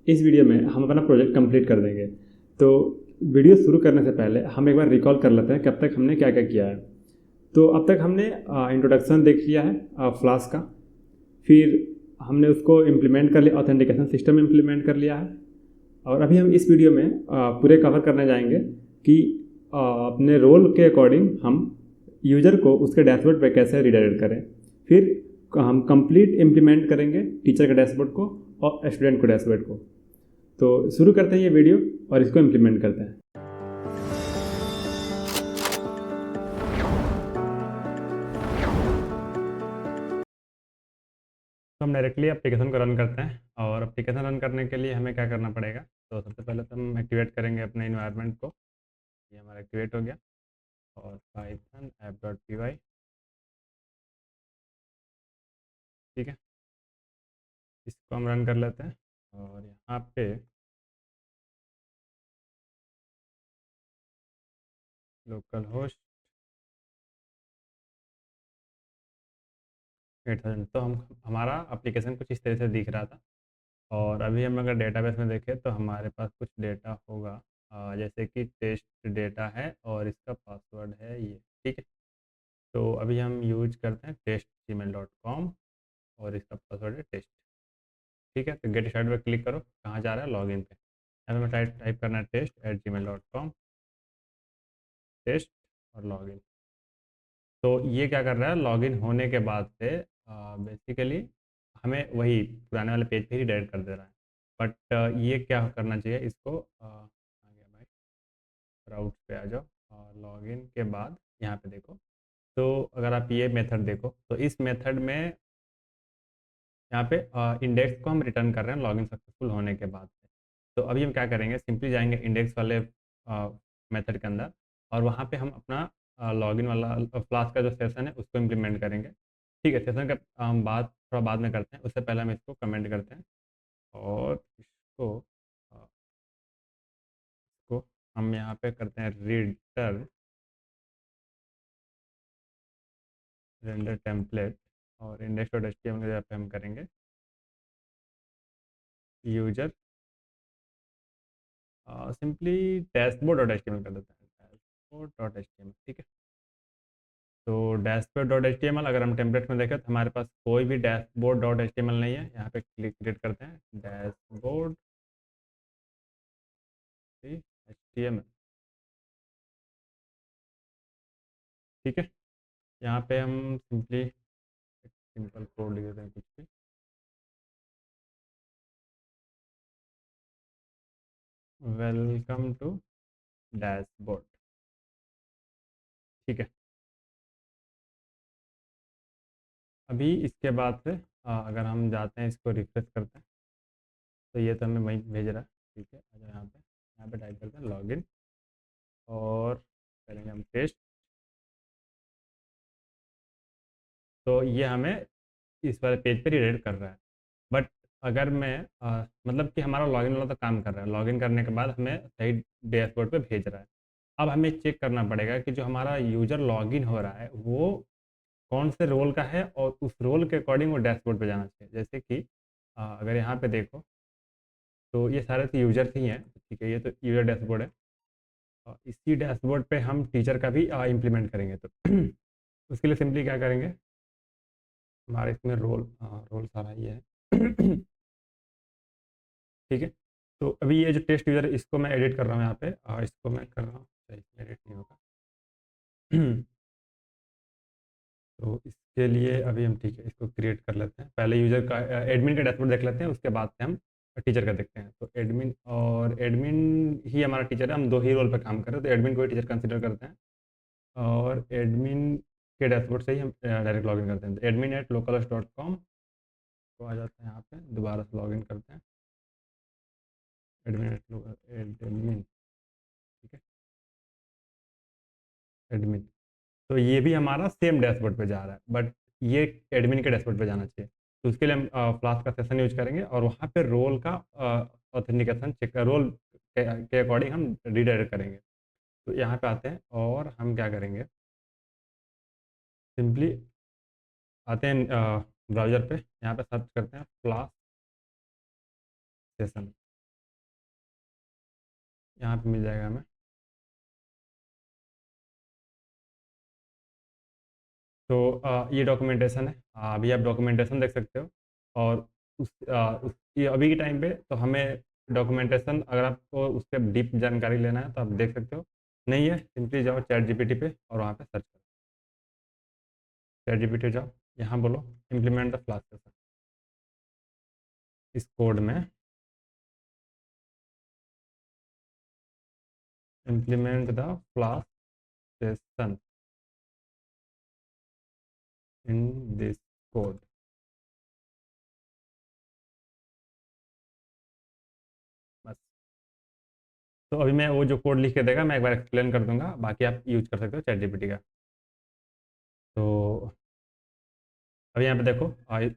इस वीडियो में हम अपना प्रोजेक्ट कंप्लीट कर देंगे। तो वीडियो शुरू करने से पहले हम एक बार रिकॉल कर लेते हैं कब तक हमने क्या क्या किया है। तो अब तक हमने इंट्रोडक्शन देख लिया है फ्लास्क का। फिर हमने उसको इम्प्लीमेंट कर लिया, ऑथेंटिकेशन सिस्टम इम्प्लीमेंट कर लिया है। और अभी हम इस वीडियो में पूरे कवर करने जाएंगे कि अपने रोल के अकॉर्डिंग हम यूज़र को उसके डैशबोर्ड पे कैसे रिडायरेक्ट करें। फिर हम कंप्लीट इम्प्लीमेंट करेंगे टीचर के डैशबोर्ड को और स्टूडेंट को डैशबोर्ड को। तो शुरू करते हैं ये वीडियो और इसको इम्प्लीमेंट करते हैं। तो हम डायरेक्टली एप्लीकेशन को रन करते हैं, और एप्लीकेशन रन करने के लिए हमें क्या करना पड़ेगा। तो सबसे पहले तो हम एक्टिवेट करेंगे अपने इन्वायरमेंट को। ये हमारा एक्टिवेट हो गया। और Python app dot P Y, ठीक है, इसको हम रन कर लेते हैं। और यहाँ पे लोकल होस्ट 8000, तो हम हमारा एप्लीकेशन कुछ इस तरह से दिख रहा था। और अभी हम अगर डेटाबेस में देखें तो हमारे पास कुछ डेटा होगा, जैसे कि टेस्ट डेटा है और इसका पासवर्ड है ये, ठीक है। तो अभी हम यूज करते हैं test@gmail.com और इसका पासवर्ड है टेस्ट, ठीक है। तो गेट स्टार्ट पे क्लिक करो, कहाँ जा रहा है, लॉगिन पे। यहाँ पे टाइप करना है test@gmail.com, टेस्ट और लॉगिन। तो ये क्या कर रहा है, लॉगिन होने के बाद से बेसिकली हमें वही पुराने वाले पेज पे ही डायरेक्ट कर दे रहा है। बट ये क्या करना चाहिए, इसको आ गया भाई, राउट पे आ जाओ। और लॉगिन के बाद यहाँ पे देखो, तो अगर आप ये मेथड देखो तो इस मेथड में यहाँ पे इंडेक्स को हम रिटर्न कर रहे हैं लॉगिन सक्सेसफुल होने के बाद से। तो अभी हम क्या करेंगे, सिंपली जाएंगे इंडेक्स वाले मेथड के अंदर, और वहाँ पे हम अपना लॉगिन वाला फ्लास्क का जो सेशन है उसको इम्प्लीमेंट करेंगे, ठीक है। सेशन का हम बात थोड़ा बाद में करते हैं, उससे पहले हम इसको कमेंट करते हैं। और अ, इसको हम यहाँ पे करते हैं रिटर्न रेंडर टेम्पलेट। और index dot H T M के जगह पे हम करेंगे user, simply dashboard dot H T M कर देते हैं, dashboard dot H T M, ठीक है। तो dashboard dot H T M L अगर हम टेम्पलेट में देखें तो हमारे पास कोई भी dashboard dot H T M L नहीं है। यहाँ पे क्लिक करते हैं dashboard H T M L, ठीक है। यहाँ पे हम सिंपली सिंपल कोड लिख देते हैं कुछ भी, वेलकम टू डैशबोर्ड, ठीक है। अभी इसके बाद से अगर हम जाते हैं इसको रिफ्रेश करते हैं तो ये तो हमें वहीं भेज रहा है, ठीक है। अच्छा, यहाँ पे टाइप करते हैं लॉगिन और करेंगे हम टेस्ट। तो ये हमें इस वाले पेज पर रिडायरेक्ट कर रहा है। बट अगर मैं मतलब कि हमारा लॉगिन वाला तो काम कर रहा है, लॉगिन करने के बाद हमें सही डैशबोर्ड पे भेज रहा है। अब हमें चेक करना पड़ेगा कि जो हमारा यूजर लॉगिन हो रहा है वो कौन से रोल का है, और उस रोल के अकॉर्डिंग वो डैशबोर्ड पे जाना चाहिए। जैसे कि अगर यहाँ पे देखो तो ये सारे तो यूजर ही हैं, ठीक है। ये तो यूजर डैशबोर्ड है, और इसी डैशबोर्ड पे हम टीचर का भी इम्प्लीमेंट करेंगे। तो उसके लिए सिंपली क्या करेंगे, हमारे इसमें रोल सारा ये है, ठीक है। तो अभी ये जो टेस्ट यूज़र है इसको मैं एडिट कर रहा हूँ यहाँ पे, और इसको मैं कर रहा हूँ, इसमें एडिट नहीं होगा। तो इसके लिए अभी हम, ठीक है, इसको क्रिएट कर लेते हैं। पहले यूज़र का एडमिन का डैशबोर्ड देख लेते हैं, उसके बाद से हम टीचर का देखते हैं। तो एडमिन और एडमिन ही हमारा टीचर है, हम दो ही रोल पर काम कर रहे हैं, तो एडमिन को ही टीचर कंसिडर करते हैं। और एडमिन के डैशबोर्ड से ही हम डायरेक्ट लॉगिन करते हैं। तो admin@localhost.com को आ जाते हैं, यहाँ पे दोबारा से लॉगिन करते हैं एडमिन, ठीक है, एडमिन। तो ये भी हमारा सेम डैशबोर्ड पे जा रहा है, बट ये एडमिन के डैशबोर्ड पे जाना चाहिए। तो उसके लिए हम फ्लास्क का सेशन यूज करेंगे, और वहाँ पे रोल का ऑथेंटिकेशन चेक, रोल के अकॉर्डिंग हम रीडायरेक्ट करेंगे। तो यहाँ पे आते हैं और हम क्या करेंगे, सिंपली आते हैं ब्राउज़र पे, यहाँ पे सर्च करते हैं फ्लास्क सेशन, यहाँ पे मिल जाएगा हमें। तो ये डॉक्यूमेंटेशन है। अभी आप डॉक्यूमेंटेशन देख सकते हो। और ये अभी के टाइम पे तो हमें डॉक्यूमेंटेशन, अगर आपको उसके डीप जानकारी लेना है तो आप देख सकते हो। नहीं है, सिंपली जाओ चैट जीपीटी पे और वहाँ पे सर्च करो। चैट जीपीटी जाओ, यहाँ बोलो इम्प्लीमेंट द फ्लास्क सेशन। इस कोड में implement the flask session in this code. बस। तो अभी मैं वो जो कोड लिख के देगा मैं एक बार एक्सप्लेन कर दूंगा, बाकी आप यूज कर सकते हो चैट जीपीटी का। तो अब यहाँ पे देखो,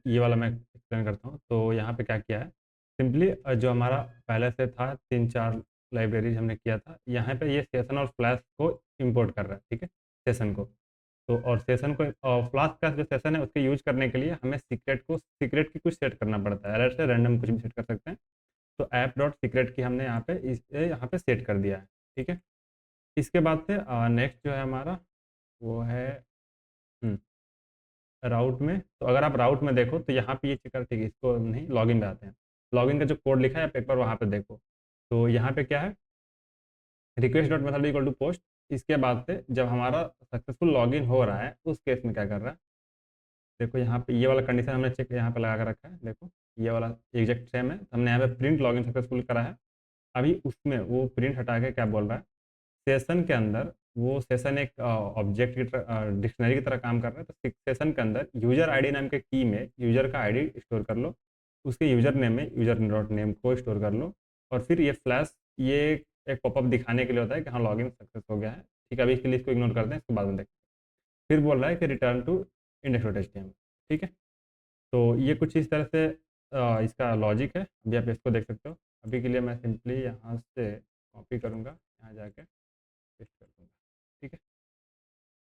ये वाला मैं एक्सप्लेन करता हूँ। तो यहाँ पे क्या किया है, सिंपली जो हमारा पहले से था 3-4 लाइब्रेरीज हमने किया था, यहाँ पे ये सेशन और फ्लैश को इंपोर्ट कर रहा है, ठीक है, सेशन को। तो और सेशन को और फ्लास्क का जो सेशन है उसके यूज करने के लिए हमें सीक्रेट की कुछ सेट करना पड़ता है, अलग से रैंडम कुछ भी सेट कर सकते हैं। तो ऐप डॉट सीक्रेट की हमने यहाँ पे सेट कर दिया है, ठीक है। इसके बाद से नेक्स्ट जो है हमारा वो है राउट में। तो अगर आप राउट में देखो तो यहाँ पे ये चेकर, ठीक है, इसको नहीं, लॉगिन में आते हैं। लॉगिन का जो कोड लिखा है आप एक बार वहाँ पे देखो। तो यहाँ पे क्या है, request dot method equal to post. इसके बाद से जब हमारा सक्सेसफुल लॉगिन हो रहा है उस केस में क्या कर रहा है, देखो यहाँ पे ये वाला कंडीशन हमने चेक यहाँ पे लगा कर रखा है। देखो ये वाला एग्जैक्ट सेम है, हमने यहाँ पे प्रिंट लॉगिन सक्सेसफुल करा है। अभी उसमें वो प्रिंट हटा के क्या बोल रहा है, सेशन के अंदर, वो सेशन एक ऑब्जेक्ट की डिक्शनरी की तरह काम कर रहा है। तो सेशन के अंदर यूजर आईडी नाम के की में यूजर का आईडी स्टोर कर लो, उसके यूजर नेम में यूजर डॉट नेम को स्टोर कर लो। और फिर ये फ्लैश, ये एक पॉपअप दिखाने के लिए होता है कि हाँ लॉगिन सक्सेस हो गया है। ठीक है, अभी इसके लिए इसको इग्नोर करते हैं, इसके बाद में देखते हैं। फिर बोल रहा है कि return to index dot HTML. ठीक है, तो ये कुछ इस तरह से इसका लॉजिक है। अभी आप इसको देख सकते हो। अभी के लिए मैं सिंपली यहाँ से कॉपी करूँगा, यहाँ जाके पेस्ट कर दूँगा। ठीक है,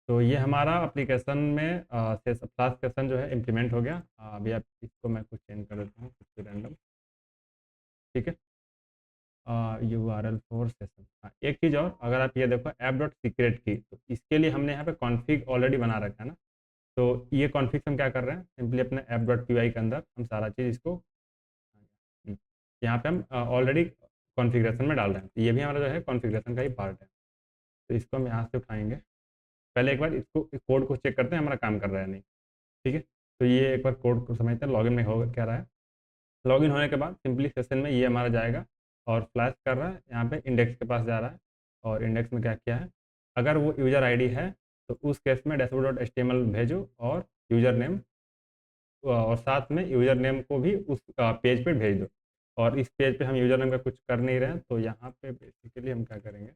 तो ये हमारा एप्लीकेशन में क्लास सेशन जो है इम्प्लीमेंट हो गया। अभी आप इसको मैं कुछ चेंज कर देता हूँ, कुछ रैंडम। ठीक है, URL फॉर सेशन। हाँ, एक चीज़ और, अगर आप ये देखो ऐप डॉट सीक्रेट की, तो इसके लिए हमने यहाँ पे कॉन्फ़िग ऑलरेडी बना रखा है ना। तो ये कॉन्फ़िग हम क्या कर रहे हैं, सिंपली अपने ऐप डॉट पी के अंदर हम सारा चीज़ इसको यहाँ पे हम ऑलरेडी कॉन्फ़िगरेशन में डाल रहे हैं। तो ये भी हमारा जो है कॉन्फ़िगरेशन का ही पार्ट है। तो इसको हम यहाँ से उठाएंगे। पहले एक बार इसको कोड को चेक करते हैं हमारा काम कर रहा है नहीं। ठीक है, तो ये एक बार कोड को समझते हैं लॉगिन में हो क्या रहा है। लॉगिन होने के बाद सिंपली सेशन में ये हमारा जाएगा और फ्लैश कर रहा है, यहाँ पे इंडेक्स के पास जा रहा है। और इंडेक्स में क्या किया है, अगर वो यूज़र आईडी है तो उस केस में डैशबोर्ड डॉट एचटीएमएल भेजो और यूज़र नेम, और साथ में यूज़र नेम को भी उस पेज पे भेज दो। और इस पेज पे हम यूज़र नेम का कुछ कर नहीं रहे हैं, तो यहाँ पे बेसिकली हम क्या करेंगे,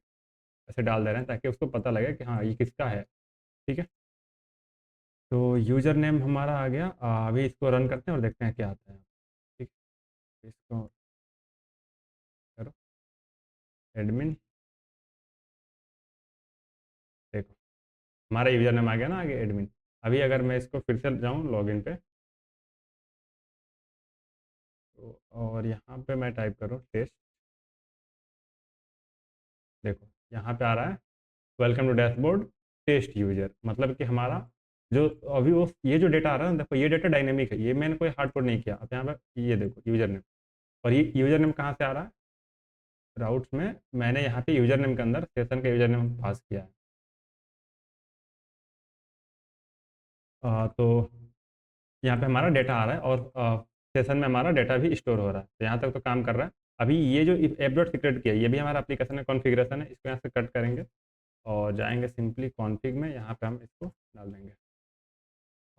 ऐसे डाल दे रहे हैं ताकि उसको पता लगे कि हाँ ये किसका है। ठीक है, तो यूज़र नेम हमारा आ गया। अभी इसको रन करते हैं और देखते हैं क्या आता है। ठीक है, इसको करो एडमिन। देखो हमारा यूज़र नेम आ गया ना आगे, एडमिन। अभी अगर मैं इसको फिर से जाऊँ लॉगिन पे, तो और यहाँ पे मैं टाइप करूँ टेस्ट। देखो यहाँ पे आ रहा है welcome to dashboard test user, मतलब कि हमारा जो अभी वो ये जो डेटा आ रहा है ना, देखो ये डेटा डायनेमिक है, ये मैंने कोई हार्ड कोड नहीं किया। अब यहाँ पे ये देखो यूजर नेम, और ये यूजर नेम कहाँ से आ रहा है, राउट्स में मैंने यहाँ पे यूजर नेम के अंदर सेशन का यूजर नेम पास किया है। तो यहाँ पे हमारा डेटा आ रहा है और सेशन में हमारा डेटा भी स्टोर हो रहा है। तो यहाँ तक तो काम कर रहा है। अभी ये जो ऐप डॉट सीक्रेट किया है ये भी हमारा एप्लीकेशन का कॉन्फ़िगरेशन है। इसको यहाँ से कट करेंगे और जाएंगे सिंपली कॉन्फ़िग में, यहाँ पे हम इसको डाल देंगे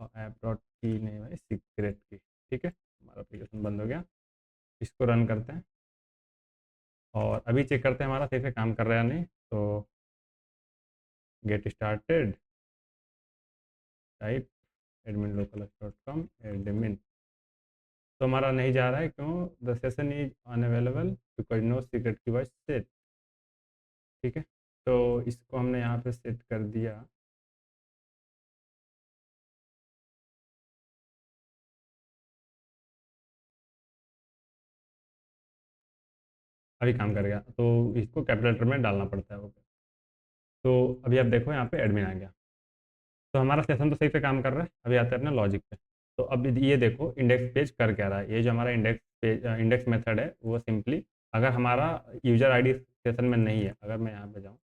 और ऐप डॉट की नहीं भाई, सीक्रेट की। ठीक है, हमारा एप्लीकेशन बंद हो गया। इसको रन करते हैं और अभी चेक करते हैं हमारा सही से काम कर रहा है या नहीं। तो get started, type admin local dot com admin. तो हमारा नहीं जा रहा है, क्यों, the session is unavailable because no secret key was set. ठीक है, तो इसको हमने यहाँ पे सेट कर दिया। अभी काम करेगा, तो इसको कैपिटल लेटर में डालना पड़ता है वो। तो अभी आप देखो यहाँ पे एडमिन आ गया। तो हमारा सेशन तो सही से काम कर रहा है। अभी आते हैं अपने लॉजिक पे। तो अब ये देखो इंडेक्स पेज कर क्या रहा है। ये जो हमारा इंडेक्स पेज इंडेक्स मेथड है वो सिंपली, अगर हमारा यूजर आईडी सेशन में नहीं है, अगर मैं यहाँ पे जाऊँ,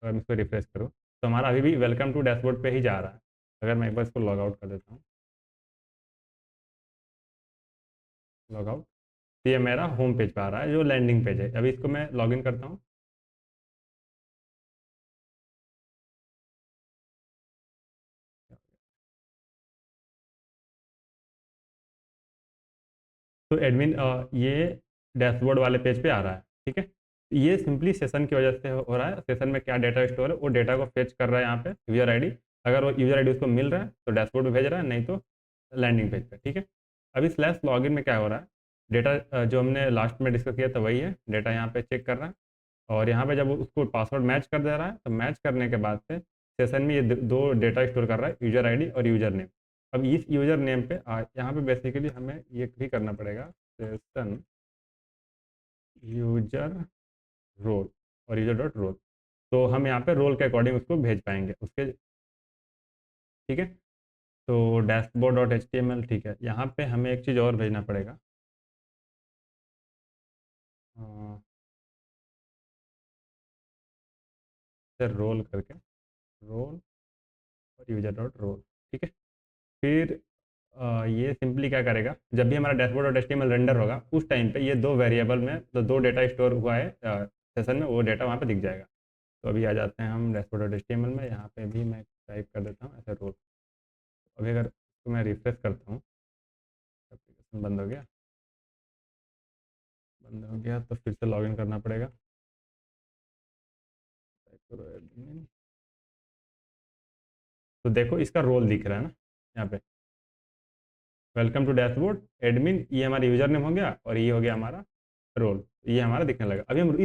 अगर मैं इसको रिफ्रेश करूँ, तो हमारा अभी भी वेलकम टू डैशबोर्ड पे ही जा रहा है। अगर मैं एक बार इसको लॉग आउट कर देता हूँ, लॉग आउट, तो ये मेरा होम पेज पे आ रहा है जो लैंडिंग पेज है। अभी इसको मैं लॉग इन करता हूँ। तो एडमिन ये डैशबोर्ड वाले पेज पे आ रहा है। ठीक है, ये सिंपली सेशन की वजह से हो रहा है। सेशन में क्या डेटा स्टोर है वो डेटा को फेच कर रहा है यहाँ पे यूजर आईडी। अगर वो यूजर आईडी उसको मिल रहा है तो डैशबोर्ड पे भेज रहा है, नहीं तो लैंडिंग पेज पे। ठीक है, अभी स्लैश लॉगिन में क्या हो रहा है, डेटा जो हमने लास्ट में डिस्कस किया था वही है, डेटा यहाँ पे चेक कर रहा है। और यहाँ पे जब वो उसको पासवर्ड मैच कर दे रहा है, तो मैच करने के बाद से सेशन में ये दो डेटा स्टोर कर रहा है, यूजर आईडी और यूजर नेम। अब इस यूजर नेम पे यहाँ पे बेसिकली हमें ये भी करना पड़ेगा, सेशन यूजर रोल और यूजर डॉट रोल। तो हम यहाँ पे रोल के अकॉर्डिंग उसको भेज पाएंगे उसके। ठीक है, तो dashboard dot H T M L, ठीक है, यहाँ पे हमें एक चीज़ और भेजना पड़ेगा। रोल करके, रोल और यूजर डॉट रोल। ठीक है, फिर ये सिंपली क्या करेगा, जब भी हमारा डैशबोर्ड और एचटीएमएल रेंडर होगा उस टाइम पे ये दो वेरिएबल में तो दो डेटा स्टोर हुआ है सेशन में, वो डेटा वहाँ पे दिख जाएगा। तो अभी आ जाते हैं हम डैशबोर्ड और एचटीएमएल में। यहाँ पे भी मैं टाइप कर देता हूँ ऐसे रोल। अभी अगर इसको मैं रिफ्रेश करता हूँ, एप्लीकेशन बंद हो गया, बंद हो गया तो फिर से लॉगिन करना पड़ेगा। टाइप करो admin। तो देखो इसका रोल दिख रहा है ना यहाँ पे, वेलकम टू डैशबोर्ड एडमिन, ये हमारा यूजर नेम हो गया और ये हो गया हमारा रोल, ये हमारा दिखने लगा। अभी हम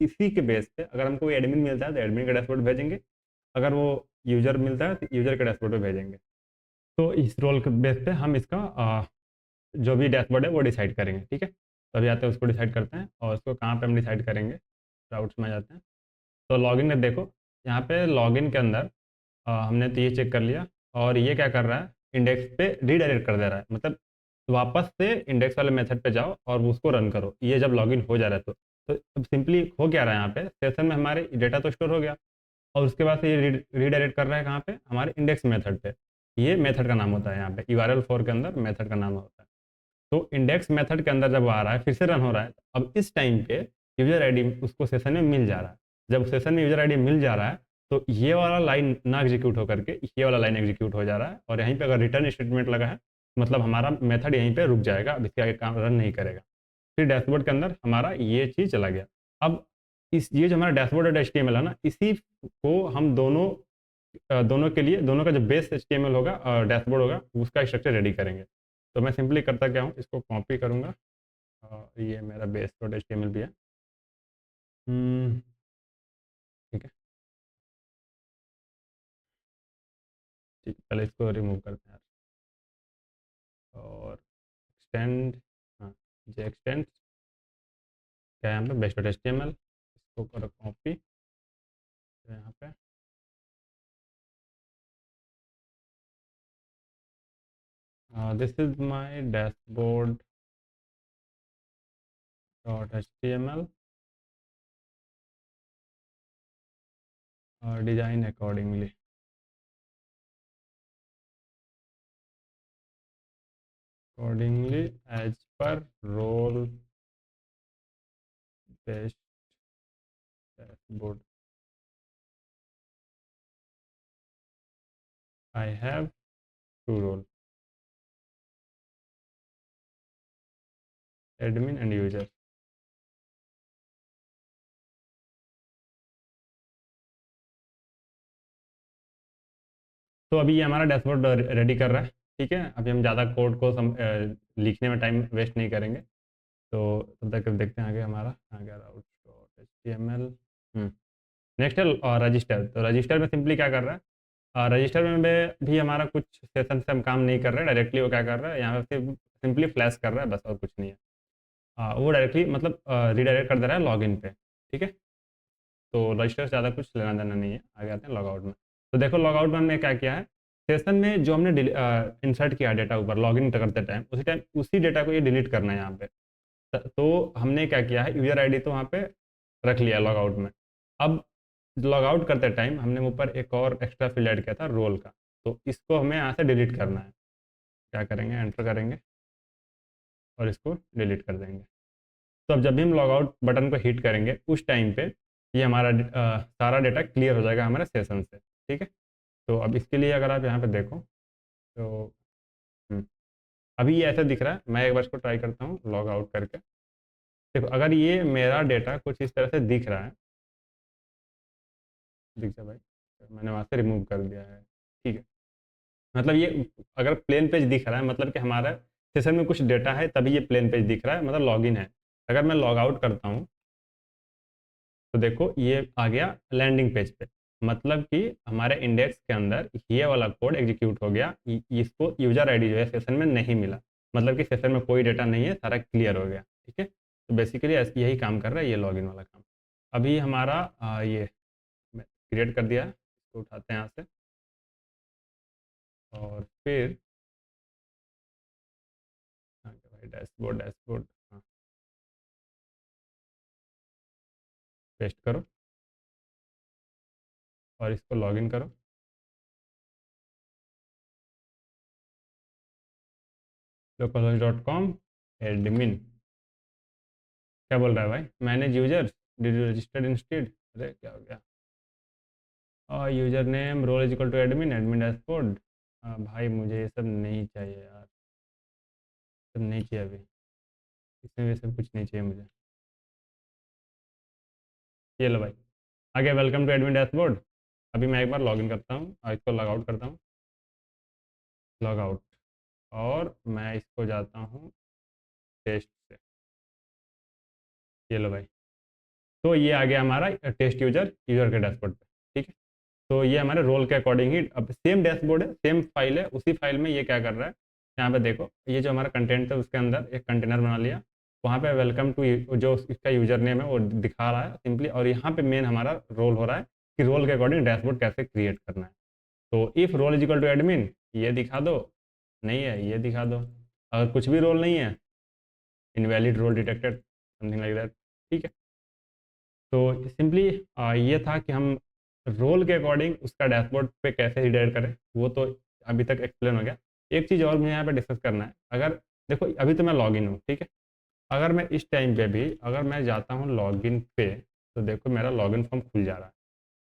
इसी के बेस पे अगर हमको कोई एडमिन मिलता है तो एडमिन का डैशबोर्ड भेजेंगे, अगर वो यूजर मिलता है तो यूजर के डैशबोर्ड पे भेजेंगे। तो इस रोल के बेस पे हम इसका जो भी डैशबोर्ड है वो डिसाइड करेंगे। ठीक है, तो अभी आते हैं उसको डिसाइड करते हैं, और उसको कहाँ पे हम डिसाइड करेंगे, राउट्स में जाते हैं। तो लॉगिन में देखो, यहाँ पे लॉगिन के अंदर हमने तो ये चेक कर लिया, और ये क्या कर रहा है, इंडेक्स पे रीडायरेक्ट कर दे रहा है। मतलब वापस से इंडेक्स वाले मेथड पे जाओ और उसको रन करो, ये जब लॉगिन हो जा रहा है तो अब सिंपली हो क्या रहा है, यहाँ पे सेशन में हमारे डेटा तो स्टोर हो गया, और उसके बाद से ये रीडायरेक्ट कर रहा है कहाँ पे, हमारे इंडेक्स मेथड पे। ये मेथड का नाम होता है, यहाँ पे URL4 के अंदर मेथड का नाम होता है। तो इंडेक्स मेथड के अंदर जब आ रहा है फिर से रन हो रहा है, अब इस टाइम पे यूजर आईडी उसको सेशन में मिल जा रहा है। जब सेशन में यूजर आईडी मिल जा रहा है तो ये वाला लाइन ना एग्जीक्यूट होकर के ये वाला लाइन एग्जीक्यूट हो जा रहा है, और यहीं पे अगर रिटर्न स्टेटमेंट लगा है मतलब हमारा मेथड यहीं पे रुक जाएगा, अब इसके आगे काम रन नहीं करेगा। फिर डैशबोर्ड के अंदर हमारा ये चीज़ चला गया। अब इस ये जो हमारा डैशबोर्ड और HTML है ना, इसी को हम दोनों के लिए, दोनों का जो बेस HTML होगा डैशबोर्ड होगा उसका स्ट्रक्चर रेडी करेंगे। तो मैं सिंपली करता क्या हूँ, इसको कॉपी करूँगा, ये मेरा बेस डॉट HTML भी है। ठीक है, ठीक, पहले इसको रिमूव करते हैं और एक्सटेंड, हाँ, जे एक्सटेंड क्या है यहाँ पे, बेस डॉट HTML, इसको करो कॉपी यहाँ पे। This is my dashboard dot HTML, design accordingly, as per role based dashboard I have two role, admin and user. तो अभी ये हमारा डैशबोर्ड रेडी कर रहा है। ठीक है, अभी हम ज़्यादा कोड को लिखने में टाइम वेस्ट नहीं करेंगे। तो तब तक देखते हैं आगे हमारा आ गया राउट डॉट HTML। नेक्स्ट है रजिस्टर। तो रजिस्टर में सिंपली क्या कर रहा है, रजिस्टर में भी हमारा कुछ सेशन से हम काम नहीं कर रहे हैं, डायरेक्टली वो क्या कर रहा है यहाँ पे सिंपली फ्लैश कर रहा है बस, और कुछ नहीं है। वो डायरेक्टली मतलब रीडायरेक्ट कर दे रहा है लॉगिन पे। ठीक है, तो रजिस्टर से ज़्यादा कुछ लेना देना नहीं है। आगे आते हैं लॉगआउट में। तो देखो लॉगआउट में हमने क्या किया है, सेशन में जो हमने इंसर्ट किया डेटा ऊपर लॉगिन करते टाइम उसी डेटा को ये डिलीट करना है यहाँ पे। तो हमने क्या किया है, यूजर आईडी तो वहाँ पे रख लिया लॉगआउट में। अब लॉगआउट करते टाइम हमने ऊपर एक और एक्स्ट्रा फील्ड ऐड किया था रोल का, तो इसको हमें यहाँ से डिलीट करना है। क्या करेंगे, एंटर करेंगे और इसको डिलीट कर देंगे। तो अब जब भी हम लॉगआउट बटन को हिट करेंगे उस टाइम पे ये हमारा सारा डेटा क्लियर हो जाएगा हमारे सेशन से। ठीक है, तो अब इसके लिए अगर आप यहाँ पे देखो तो हम्म, अभी ये ऐसा दिख रहा है। मैं एक बार इसको ट्राई करता हूँ लॉग आउट करके। देखो अगर ये मेरा डेटा कुछ इस तरह से दिख रहा है, दिख जाए भाई, मैंने वहाँ से रिमूव कर दिया है। ठीक है, मतलब ये अगर प्लेन पेज दिख रहा है मतलब कि हमारा सेशन में कुछ डेटा है, तभी ये प्लेन पेज दिख रहा है, मतलब लॉगिन है। अगर मैं लॉग आउट करता हूँ तो देखो ये आ गया लैंडिंग पेज पे, मतलब कि हमारे इंडेक्स के अंदर ये वाला कोड एग्जीक्यूट हो गया। इसको यूजर आईडी जो है सेशन में नहीं मिला, मतलब कि सेशन में कोई डेटा नहीं है, सारा क्लियर हो गया। ठीक है, तो बेसिकली यही काम कर रहा है ये लॉगिन वाला काम। अभी हमारा ये क्रिएट कर दिया है, इसको उठाते हैं यहाँ से और फिर भाई डैशबोर्ड डैशबोर्ड, हाँ, पेस्ट करो और इसको लॉगिन करो। localhost.com एडमिन, क्या बोल रहा है भाई, manage user, did you registered instead, अरे क्या हो गया। User name role is equal to admin, admin dashboard. भाई मुझे ये सब नहीं चाहिए यार, सब नहीं चाहिए अभी, इसमें ये सब कुछ नहीं चाहिए मुझे। ये लो भाई, आगे वेलकम टू एडमिन डैशबोर्ड। अभी मैं एक बार लॉगिन करता हूँ और इसको लॉग आउट करता हूँ, लॉग आउट, और मैं इसको जाता हूँ टेस्ट से। ये लो भाई, तो ये आ गया हमारा टेस्ट यूजर यूजर के डैशबोर्ड पे। ठीक है, तो ये हमारे रोल के अकॉर्डिंग ही अब सेम डैशबोर्ड है, सेम फाइल है, उसी फाइल में ये क्या कर रहा है, यहाँ पे देखो ये जो हमारा कंटेंट है उसके अंदर एक कंटेनर बना लिया, वहाँ पे वेलकम टू जो इसका यूजर नेम है वो दिखा रहा है सिंपली, और यहाँ पे मेन हमारा रोल हो रहा है कि रोल के अकॉर्डिंग डैशबोर्ड कैसे क्रिएट करना है। तो if role is equal to admin ये दिखा दो, नहीं है ये दिखा दो, अगर कुछ भी रोल नहीं है invalid role detected, something like that. ठीक है, तो सिंपली ये था कि हम रोल के अकॉर्डिंग उसका डैशबोर्ड पे कैसे रीडायरेक्ट करें, वो तो अभी तक एक्सप्लेन हो गया। एक चीज़ और मुझे यहाँ पे डिस्कस करना है, अगर देखो अभी तो मैं लॉगिन हूँ, ठीक है, अगर मैं इस टाइम पे भी अगर मैं जाता हूँ लॉगिन पे तो देखो मेरा लॉगिन फॉर्म खुल जा रहा है।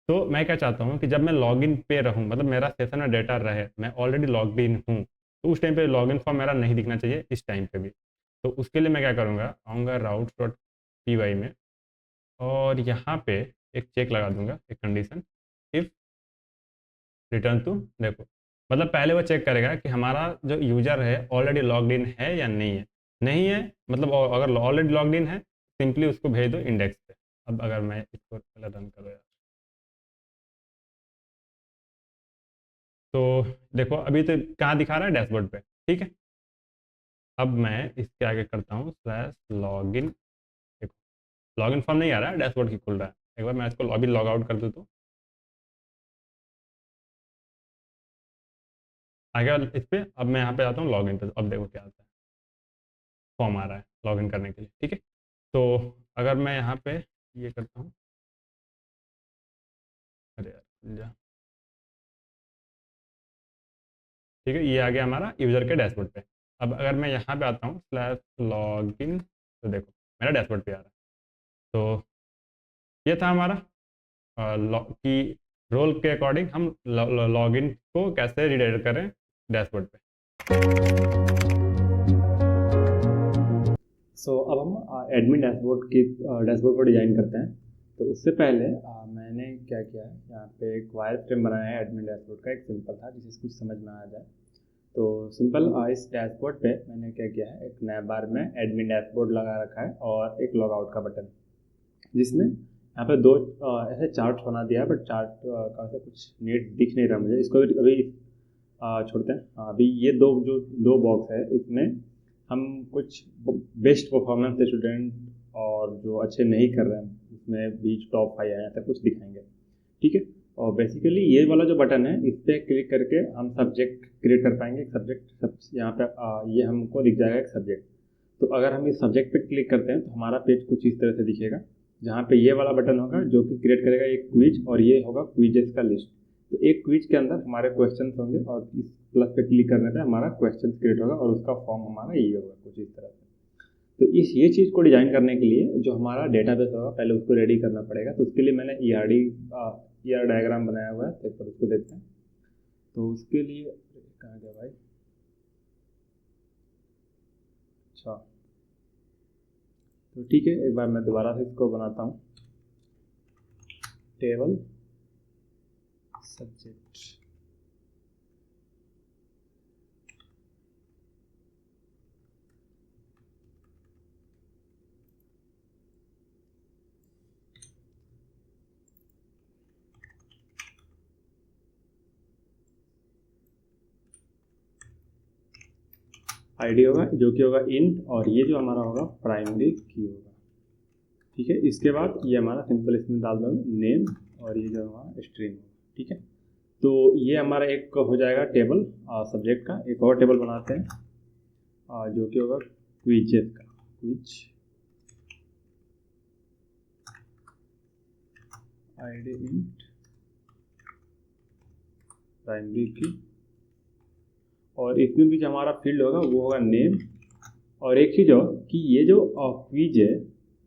तो मैं क्या चाहता हूँ कि जब मैं लॉगिन पे रहूँ, मतलब मेरा सेशन में डेटा रहे, मैं ऑलरेडी लॉग इन हूँ, तो उस टाइम पे लॉगिन फॉर्म मेरा नहीं दिखना चाहिए इस टाइम पे भी। तो उसके लिए मैं क्या करूँगा, आऊँगा routes.py में और यहाँ पे एक चेक लगा दूंगा, एक कंडीशन, इफ़ रिटर्न टू, देखो मतलब पहले वो चेक करेगा कि हमारा जो यूजर है ऑलरेडी लॉग्ड इन है या नहीं है। नहीं है मतलब अगर ऑलरेडी लॉग्ड इन है सिंपली उसको भेज दो इंडेक्स पे। अब अगर मैं इसको पहले रन करो यार, तो देखो अभी तो कहाँ दिखा रहा है, डैशबोर्ड पे। ठीक है, अब मैं इसके आगे करता हूँ स्लैश लॉगिन। देखो लॉगिन फॉर्म नहीं आ रहा है, डैशबोर्ड की खुल रहा है। एक बार मैं इसको अभी लॉग आउट कर दूँ तो आ गया इस पे। अब मैं यहाँ पे आता हूँ लॉगिन पे, तो अब देखो क्या आता है, फॉर्म आ रहा है लॉगिन करने के लिए। ठीक है, तो अगर मैं यहाँ पे ये करता हूँ, अरे यार खुल जा। ठीक है, ये आ गया हमारा यूज़र के डैशबोर्ड पे। अब अगर मैं यहाँ पे आता हूँ स्लैश लॉगिन, तो देखो मेरा डैशबोर्ड पे आ रहा है। तो ये था हमारा कि रोल के अकॉर्डिंग हम लॉगिन को कैसे रिडायरेक्ट करें डैशबोर्ड पे। अब हम एडमिन डैशबोर्ड की डैशबोर्ड को डिज़ाइन करते हैं। तो उससे पहले मैंने क्या किया है, यहाँ पे एक वायर फ्रेम बनाया है एडमिन डैशबोर्ड का, एक सिंपल था जिससे कुछ समझ में आ जाए। तो सिंपल इस डैशबोर्ड पे मैंने क्या किया है, एक नया बार में एडमिन डैशबोर्ड लगा रखा है और एक लॉग आउट का बटन, जिसमें यहाँ पे दो ऐसे चार्ट बना दिया है, बट चार्ट का से कुछ नीट दिख नहीं रहा मुझे, इसको अभी छोड़ते हैं। अभी ये दो जो दो बॉक्स है इसमें हम कुछ बेस्ट परफॉर्मेंस स्टूडेंट और जो अच्छे नहीं कर रहे हैं उसमें बीच टॉप 5 आए ऐसा कुछ दिखाएंगे। ठीक है। और बेसिकली ये वाला जो बटन है इस पर क्लिक करके हम सब्जेक्ट क्रिएट कर पाएंगे। सब्जेक्ट सब यहाँ पे ये हमको दिख जाएगा एक सब्जेक्ट। तो अगर हम इस सब्जेक्ट पे क्लिक करते हैं तो हमारा पेज कुछ इस तरह से दिखेगा, जहाँ पे ये वाला बटन होगा जो कि क्रिएट करेगा एक क्विज, और ये होगा क्विजेस का लिस्ट। तो एक क्विज के अंदर हमारे क्वेश्चन होंगे और इस प्लस पे क्लिक करने पे हमारा क्वेश्चन क्रिएट होगा और उसका फॉर्म हमारा ये होगा कुछ इस तरह से। तो इस ये चीज़ को डिज़ाइन करने के लिए जो हमारा डेटाबेस होगा पहले उसको रेडी करना पड़ेगा। तो उसके लिए मैंने ER डायग्राम बनाया हुआ है, तो एक बार उसको देखते हैं। तो उसके लिए कहाँ गया भाई? अच्छा, तो ठीक है, एक बार मैं दोबारा से इसको बनाता हूँ। टेबल सब्जेक्ट, आईडी होगा जो कि होगा इंट, और ये जो हमारा होगा प्राइमरी की होगा। ठीक है। इसके बाद ये हमारा सिंपल इसमें डाल दूँगा नेम, और ये जो हमारा स्ट्रीम होगा। ठीक है। तो ये हमारा एक हो जाएगा टेबल सब्जेक्ट का। एक और टेबल बनाते हैं जो कि होगा क्विजेस का। क्विज आईडी इंट प्राइमरी की, और इसमें भी जो हमारा फील्ड होगा वो होगा नेम। और एक चीज़ और कि ये जो क्विज है,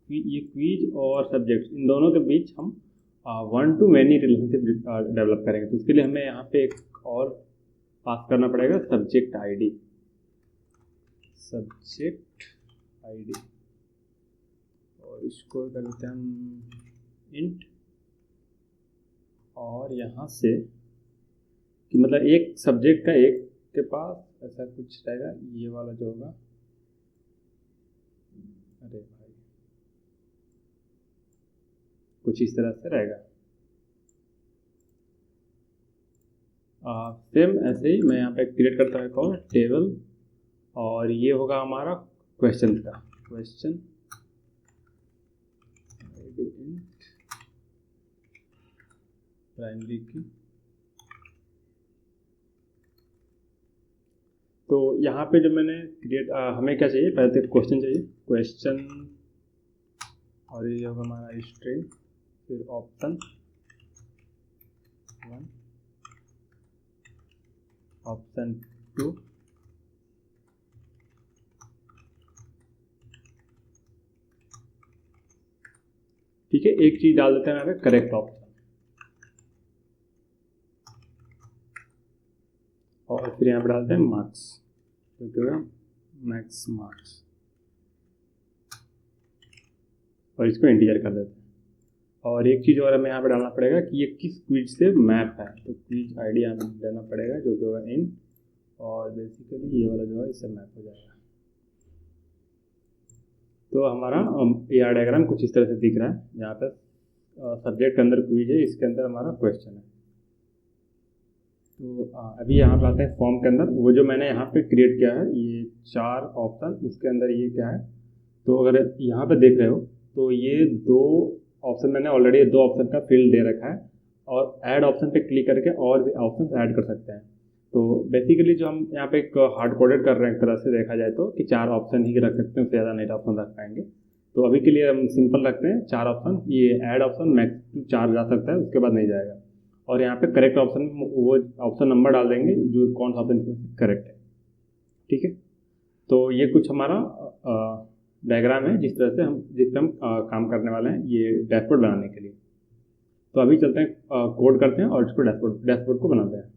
ये क्विज और सब्जेक्ट इन दोनों के बीच हम 1 to many रिलेशनशिप डेवलप करेंगे। तो उसके लिए हमें यहाँ पे एक और पास करना पड़ेगा सब्जेक्ट आईडी। सब्जेक्ट आईडी, और इसको कर देते हैं हम इंट, और यहाँ से कि मतलब एक सब्जेक्ट का एक के पास ऐसा कुछ रहेगा, ये वाला जो होगा। अरे भाई, कुछ इस तरह से रहेगा। सेम ऐसे ही मैं यहाँ पे क्रिएट करता हूँ एक और टेबल, और ये होगा हमारा क्वेश्चन का। क्वेश्चन प्राइमरी की। तो यहाँ पे जो मैंने क्रिएट हमें क्या चाहिए, पहले तो क्वेश्चन चाहिए। क्वेश्चन, और ये होगा हमारा स्ट्रिंग, फिर ऑप्शन 1, ऑप्शन 2, ठीक है। एक चीज़ डाल देते हैं यहाँ पे करेक्ट ऑप्शन, और फिर यहाँ पे डालते हैं मार्क्स, क्योंकि मैक्स मार्क्स, और इसको इंटीजर कर देते हैं। और एक चीज़ और हमें यहाँ पे डालना पड़ेगा कि ये किस क्विज से मैप है। तो क्विज आईडी हमें देना पड़ेगा जो कि होगा इन, और बेसिकली ये वाला जो है इससे मैप हो जाएगा। तो हमारा AR डायग्राम कुछ इस तरह से दिख रहा है, जहाँ पर सब्जेक्ट के अंदर क्विज है, इसके अंदर हमारा क्वेश्चन है। तो अभी यहाँ पे आते हैं फॉर्म के अंदर। वो जो मैंने यहाँ पे क्रिएट किया है ये 4 ऑप्शन, उसके अंदर ये क्या है, तो अगर यहाँ पे देख रहे हो तो ये 2 ऑप्शन मैंने ऑलरेडी 2 ऑप्शन का फील्ड दे रखा है, और ऐड ऑप्शन पे क्लिक करके और भी ऑप्शन ऐड कर सकते हैं। तो बेसिकली जो हम यहाँ पे एक हार्ड कोडेड कर रहे हैं एक तरह से देखा जाए तो, कि 4 ऑप्शन ही रख सकते हैं, उससे ज़्यादा नहीं ऑप्शन रख पाएंगे। तो अभी के लिए हम सिंपल रखते हैं 4 ऑप्शन। ये ऐड ऑप्शन मैक्स 4 जा सकता है, उसके बाद नहीं जाएगा। और यहाँ पे करेक्ट ऑप्शन वो ऑप्शन नंबर डाल देंगे जो कौन सा ऑप्शन करेक्ट है। ठीक है। तो ये कुछ हमारा डायग्राम है जिस पर हम काम करने वाले हैं ये डैशबोर्ड बनाने के लिए। तो अभी चलते हैं कोड करते हैं और इसको डैशबोर्ड को बनाते हैं।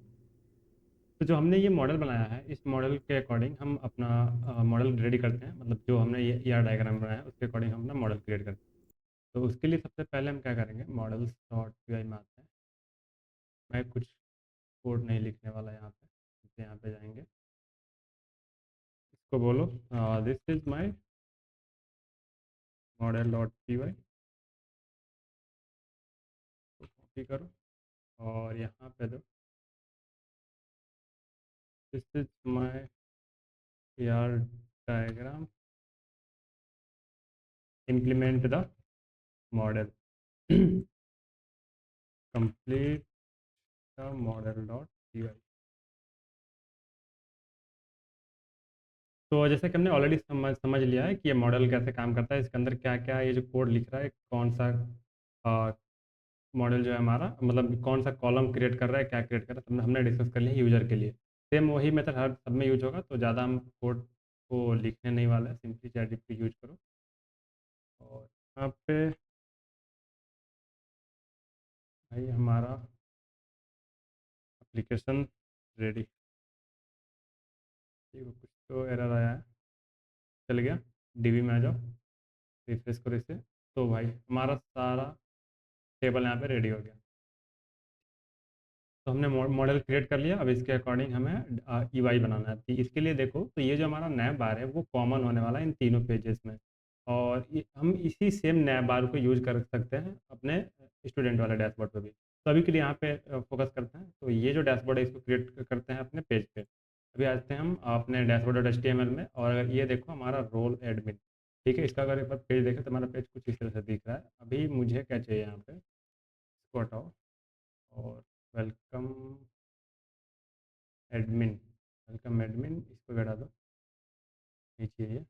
तो जो हमने ये मॉडल बनाया है इस मॉडल के अकॉर्डिंग हम अपना मॉडल रेडी करते हैं। मतलब जो हमने ये ER डायग्राम बनाया है उसके अकॉर्डिंग हम अपना मॉडल क्रिएट करते हैं। तो उसके लिए सबसे पहले हम क्या करेंगे, मॉडल्स डॉट पी में आते हैं। मैं कुछ कोड नहीं लिखने वाला यहाँ पे, तो यहाँ पे जाएंगे, इसको बोलो this is my model dot P y, copy करो और यहाँ पे दो this is my ER diagram implement the model complete the model.py। तो जैसे कि हमने ऑलरेडी समझ लिया है कि ये मॉडल कैसे काम करता है, इसके अंदर क्या क्या ये जो कोड लिख रहा है, कौन सा मॉडल जो है हमारा, मतलब कौन सा कॉलम क्रिएट कर रहा है, क्या क्रिएट कर रहा है, सब हमने डिस्कस कर लिया यूजर के लिए। सेम वही मेथड हर सब में यूज होगा, तो ज़्यादा हम कोड को लिखने नहीं वाले हैं, सिंपली चैटजीपीटी यूज करो। और यहाँ पे भाई हमारा एप्लीकेशन रेडी। ठीक है, कुछ तो एरर आया है, चल गया। डीबी में आ जाओ, रिफ्रेश करो इसे। तो भाई हमारा सारा टेबल यहाँ पे रेडी हो गया। तो हमने मॉडल क्रिएट कर लिया, अब इसके अकॉर्डिंग हमें ईवाई बनाना है। तो इसके लिए देखो, तो ये जो हमारा नैब बार है वो कॉमन होने वाला है इन तीनों पेजेस में, और हम इसी सेम नैब बार को यूज कर सकते हैं अपने स्टूडेंट वाले डैशबोर्ड पे भी। तो अभी के लिए यहाँ पे फोकस करते हैं। तो ये जो डैशबोर्ड है इसको क्रिएट करते हैं अपने पेज पे। अभी आते हैं हम अपने डैशबोर्ड डॉट एचटीएमएल में, और अगर ये देखो हमारा रोल एडमिन, ठीक है, इसका अगर एक बार पेज देखें तो हमारा पेज कुछ इस तरह से दिख रहा है। अभी मुझे क्या चाहिए यहाँ पे, इसको हटाओ और वेलकम एडमिन, वेलकम एडमिन इसको हटा दो, नीचे ये।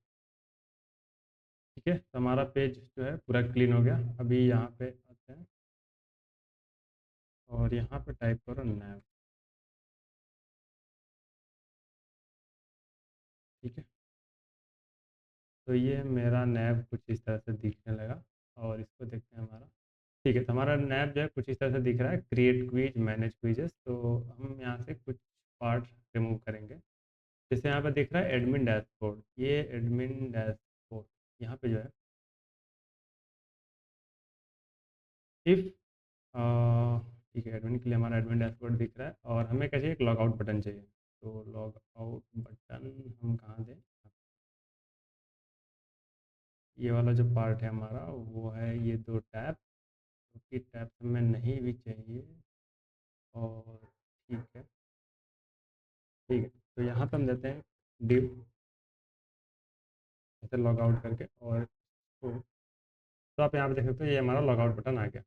ठीक है, तो हमारा पेज जो है पूरा क्लीन हो गया। अभी यहाँ पे आते हैं और यहाँ पे टाइप करो नैव। ठीक है, तो ये मेरा नैव कुछ इस तरह से दिखने लगा, और इसको देखते हैं हमारा। ठीक है, तो हमारा नैव जो है कुछ इस तरह से दिख रहा है, क्रिएट क्विज, मैनेज क्विजेस। तो हम यहाँ से कुछ पार्ट रिमूव करेंगे। जैसे यहाँ पे दिख रहा है एडमिन डैशबोर्ड, ये एडमिन डैशबोर्ड यहाँ पे जो है, इफ़ ठीक है, एडमिन के लिए हमारा एडमिन डैशबोर्ड दिख रहा है, और हमें क्या चाहिए, एक लॉग आउट बटन चाहिए। तो लॉग आउट बटन हम कहाँ दें, ये वाला जो पार्ट है हमारा वो है ये दो टैब, क्योंकि टैब हमें नहीं भी चाहिए। और ठीक है, ठीक है, तो यहाँ पे हम देते हैं डिव, ऐसे लॉग आउट करके, और तो आप यहाँ पे देख सकते हो ये हमारा लॉग आउट बटन आ गया।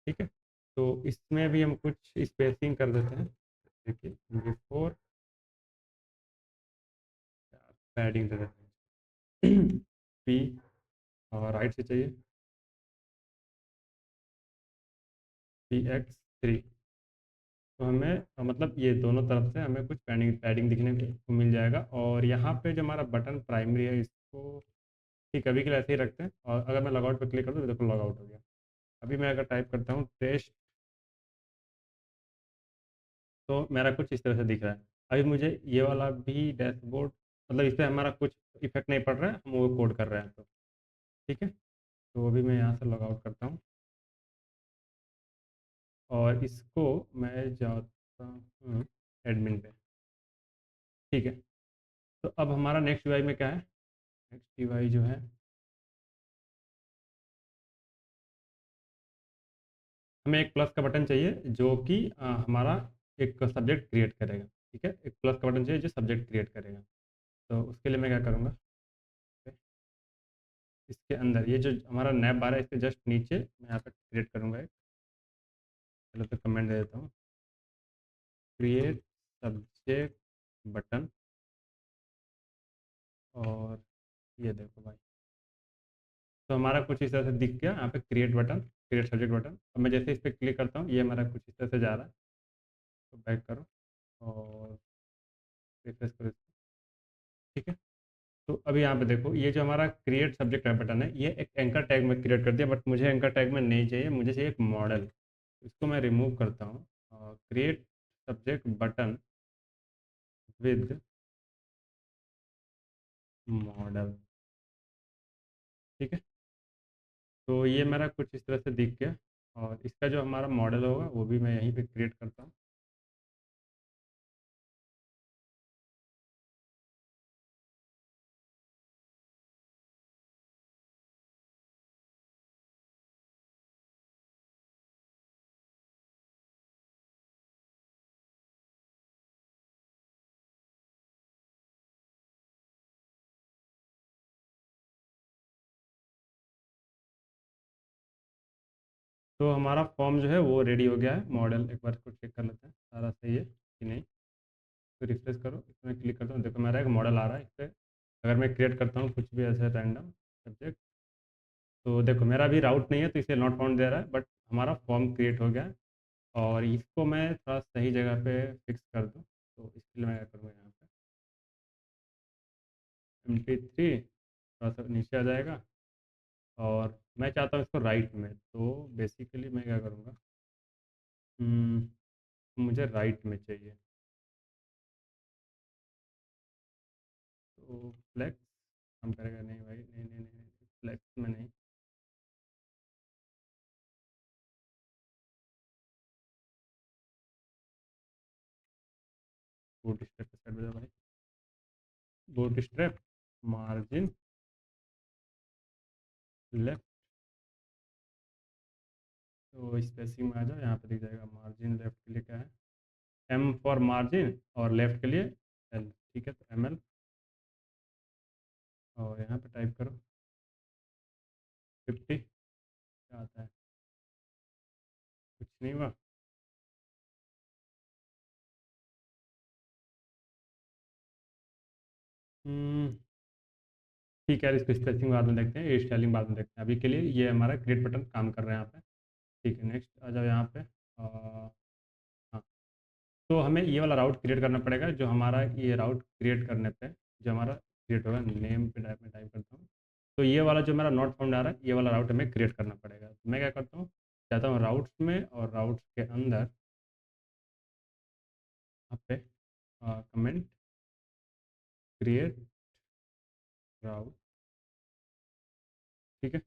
ठीक है, तो इसमें भी हम कुछ स्पेसिंग कर देते हैं। देखिए बिफोर पैडिंग दे देते हैं पी, और राइट से चाहिए px3। तो हमें मतलब ये दोनों तरफ से हमें कुछ पैडिंग पैडिंग दिखने को मिल जाएगा। और यहाँ पे जो हमारा बटन प्राइमरी है इसको ठीक अभी के लिए ऐसे ही रखते हैं, और अगर मैं लॉगआउट पर क्लिक कर दूँ तो देखो लॉगआउट हो गया। अभी मैं अगर टाइप करता हूँ टेस्ट, तो मेरा कुछ इस तरह से दिख रहा है। अभी मुझे ये वाला भी डैशबोर्ड, मतलब इस पर हमारा कुछ इफेक्ट नहीं पड़ रहा है, हम वो कोड कर रहे हैं। तो ठीक है, तो अभी मैं यहाँ से लॉग आउट करता हूँ, और इसको मैं जाता हूँ एडमिन पे। ठीक है, तो अब हमारा नेक्स्ट यूआई में क्या है, नेक्स्ट यूआई जो है, हमें एक प्लस का बटन चाहिए जो कि हमारा एक सब्जेक्ट क्रिएट करेगा। ठीक है, एक प्लस का बटन चाहिए जो सब्जेक्ट क्रिएट करेगा। तो उसके लिए मैं क्या करूँगा, इसके अंदर ये जो हमारा नैप बार है इसके जस्ट नीचे मैं यहाँ पे क्रिएट करूँगा एक, चलो तो कमेंट दे देता हूँ, क्रिएट सब्जेक्ट बटन। और ये देखो भाई, तो हमारा कुछ इस तरह से दिख गया यहाँ पे create button, create subject button. अब मैं जैसे इस पर क्लिक करता हूँ ये हमारा कुछ इस तरह से जा रहा है। तो बैक करो और रिफ्रेश करो इसको। ठीक है, तो अभी यहाँ पे देखो ये जो हमारा क्रिएट सब्जेक्ट बटन है ये एक एंकर टैग में क्रिएट कर दिया, बट मुझे एंकर टैग में नहीं चाहिए, मुझे चाहिए एक मॉडल। इसको मैं रिमूव करता हूँ, create subject button with model. ठीक है, तो ये मेरा कुछ इस तरह से दिख गया, और इसका जो हमारा मॉडल होगा वो भी मैं यहीं पे क्रिएट करता हूँ। तो हमारा फॉर्म जो है वो रेडी हो गया है। मॉडल एक बार इसको चेक कर लेते हैं सारा सही है कि नहीं। तो रिफ्रेश करो, इसमें क्लिक करता हूँ, देखो मेरा एक मॉडल आ रहा है इस पर। अगर मैं क्रिएट करता हूँ कुछ भी ऐसे रैंडम सब्जेक्ट, तो देखो मेरा भी राउट नहीं है तो इसे नॉट फाउंड दे रहा है, बट हमारा फॉर्म क्रिएट हो गया है। और इसको मैं थोड़ा सही जगह पे फिक्स कर दूँ, तो इसके लिए मैं क्या करूँगा, यहाँ पे MP3 थोड़ा सा नीचे आ जाएगा। और मैं चाहता हूँ इसको राइट में, तो बेसिकली मैं क्या करूँगा, मुझे राइट में चाहिए। तो फ्लेक्स हम करेगा, नहीं भाई, नहीं नहीं नहीं, फ्लेक्स में नहीं। बूट स्ट्रैप के साइड में जाओ भाई, बूट स्ट्रैप, मार्जिन लेफ्ट। तो स्पेसिंग में आ जाओ, यहाँ पे दिख जाएगा मार्जिन लेफ्ट के लिए क्या है, M फॉर मार्जिन, और लेफ्ट के लिए L। ठीक है, तो ML, और यहाँ पे टाइप करो 50। क्या आता है, कुछ नहीं हुआ। हम्म, ठीक है यार, इसको स्पेसिंग बाद में देखते हैं, ये स्टाइलिंग बाद में देखते हैं। अभी के लिए ये हमारा क्रिएट बटन काम कर रहे हैं यहाँ पे। ठीक है, नेक्स्ट आ जाओ यहाँ पे। हाँ, तो हमें ये वाला राउट क्रिएट करना पड़ेगा, जो हमारा ये राउट क्रिएट करने पे जो हमारा क्रिएट होगा, नेम पे टाइप में टाइप करता हूँ। तो ये वाला जो मेरा नॉट फाउंड आ रहा है, ये वाला राउट हमें क्रिएट करना पड़ेगा। तो मैं क्या करता हूँ, जाता हूँ राउट्स में, और राउट्स के अंदर यहाँ पे कमेंट क्रिएट राउट। ठीक है,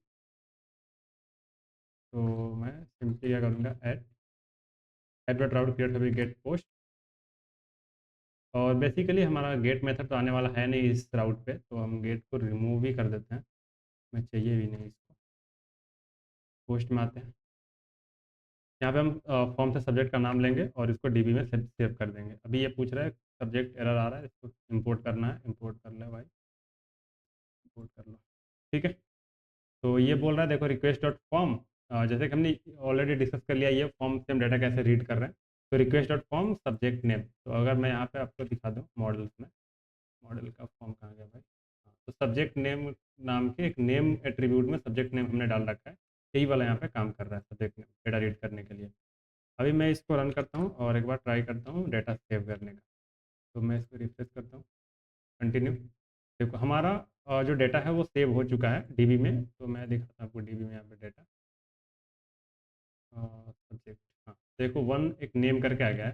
तो मैं सिंपली क्या करूँगा, ऐड ऐड डॉट राउट क्रिएट अभी गेट पोस्ट। और बेसिकली हमारा गेट मेथड तो आने वाला है नहीं इस राउट पे, तो हम गेट को रिमूव ही कर देते हैं, मैं चाहिए भी नहीं इसको। पोस्ट में आते हैं, यहाँ पे हम फॉर्म से सब्जेक्ट का नाम लेंगे और इसको डीबी में सेव कर देंगे। अभी ये पूछ रहा है सब्जेक्ट एरर आ रहा है, इसको इंपोर्ट करना है, इंपोर्ट कर ले भाई, इंपोर्ट कर लो। ठीक है, तो ये बोल रहा है देखो रिक्वेस्ट डॉट फॉर्म, जैसे कि हमने ऑलरेडी डिस्कस कर लिया ये फॉर्म से हम डाटा कैसे रीड कर रहे हैं। तो request dot form subject name, तो अगर मैं यहाँ पे आपको दिखा दूँ मॉडल्स में, मॉडल का फॉर्म कहाँ गया भाई, हाँ, तो सब्जेक्ट नेम नाम के एक नेम एट्रीब्यूट में सब्जेक्ट नेम हमने डाल रखा है। यही वाला यहाँ पे काम कर रहा है सब्जेक्ट नेम डेटा रीड करने के लिए। अभी मैं इसको रन करता हूँ और एक बार ट्राई करता हूँ डेटा सेव करने का। तो मैं इसको रिफ्रेश करता हूँ, कंटिन्यू। देखो हमारा जो डेटा है वो सेव हो चुका है डीबी में। तो मैं दिखाता हूँ आपको डीबी में यहाँ पे डेटा, सब्जेक्ट, हाँ देखो वन एक नेम करके आ गया है।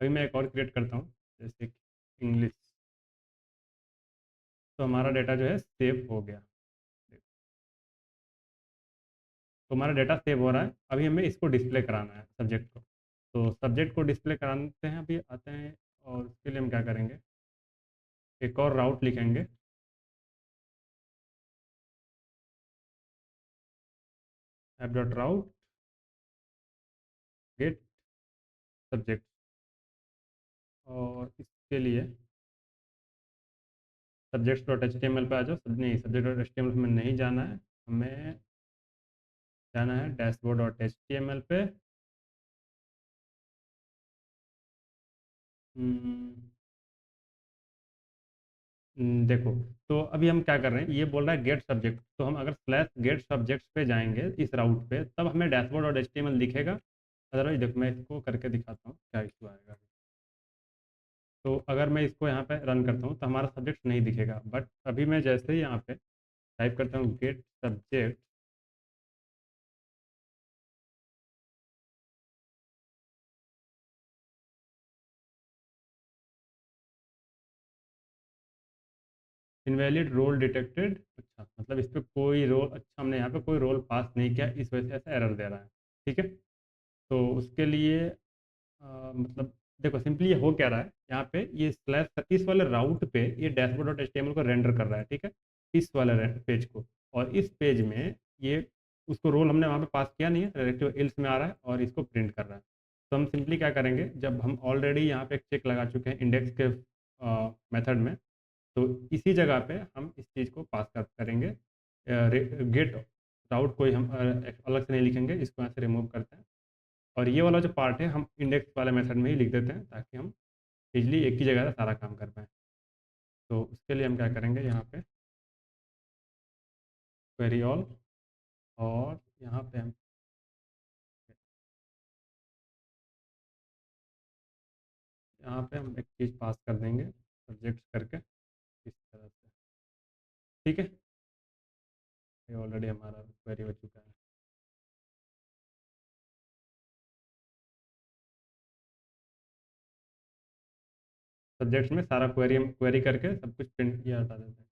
अभी मैं एक और क्रिएट करता हूँ, जैसे इंग्लिश। तो हमारा डेटा जो है सेव हो गया। तो हमारा डेटा सेव हो रहा है। अभी हमें इसको डिस्प्ले कराना है सब्जेक्ट को। तो सब्जेक्ट को डिस्प्ले कराते हैं, अभी आते हैं। और उसके लिए हम क्या करेंगे, एक और राउट लिखेंगे, app dot route get subject. और इसके लिए subject dot H T M l पर आ जाओ, नहीं subject dot H T M l में नहीं जाना है, हमें जाना है dashboard dot H T M L पे। हम्म, देखो, तो अभी हम क्या कर रहे हैं, ये बोल रहा है गेट सब्जेक्ट, तो हम अगर स्लैश गेट सब्जेक्ट पे जाएंगे इस राउट पे, तब हमें dashboard dot H T M l दिखेगा। अदरवाइज देखो मैं इसको करके दिखाता हूँ क्या इशू आएगा। तो अगर मैं इसको यहाँ पे रन करता हूँ तो हमारा सब्जेक्ट नहीं दिखेगा, बट अभी मैं जैसे ही यहाँ पे टाइप करता हूँ get subject, invalid role detected, अच्छा मतलब इस पर कोई रोल, अच्छा हमने यहाँ पे कोई रोल पास नहीं किया, इस वजह से ऐसा एरर दे रहा है। ठीक है, तो उसके लिए मतलब देखो सिंपली ये हो क्या रहा है, यहाँ पे ये स्लैश इस वाले राउट पे ये डैशबोर्ड डॉट एचटीएमएल को रेंडर कर रहा है। ठीक है, इस वाले पेज को, और इस पेज में ये उसको रोल हमने वहाँ पे पास किया नहीं है, डायरेक्टिव एल्स में आ रहा है और इसको प्रिंट कर रहा है। तो हम सिंपली क्या करेंगे, जब हम ऑलरेडी यहाँ पे एक चेक लगा चुके हैं इंडेक्स के मेथड में, तो इसी जगह पे हम इस चीज़ को पास कर करेंगे, गेट राउट कोई हम अलग से नहीं लिखेंगे, इसको यहाँ से रिमूव करते हैं। और ये वाला जो पार्ट है हम इंडेक्स वाले मेथड में ही लिख देते हैं, ताकि हम इजली एक ही जगह से सारा काम कर पाएँ। तो उसके लिए हम क्या करेंगे, यहाँ पे क्वेरी ऑल, और यहाँ पे हम एक चीज़ पास कर देंगे सब्जेक्ट करके इस तरह से। ठीक है, ये ऑलरेडी हमारा क्वेरी हो चुका है। सब्जेक्ट्स में सारा क्वेरी क्वेरी करके सब कुछ प्रिंट किया हटा देते हैं।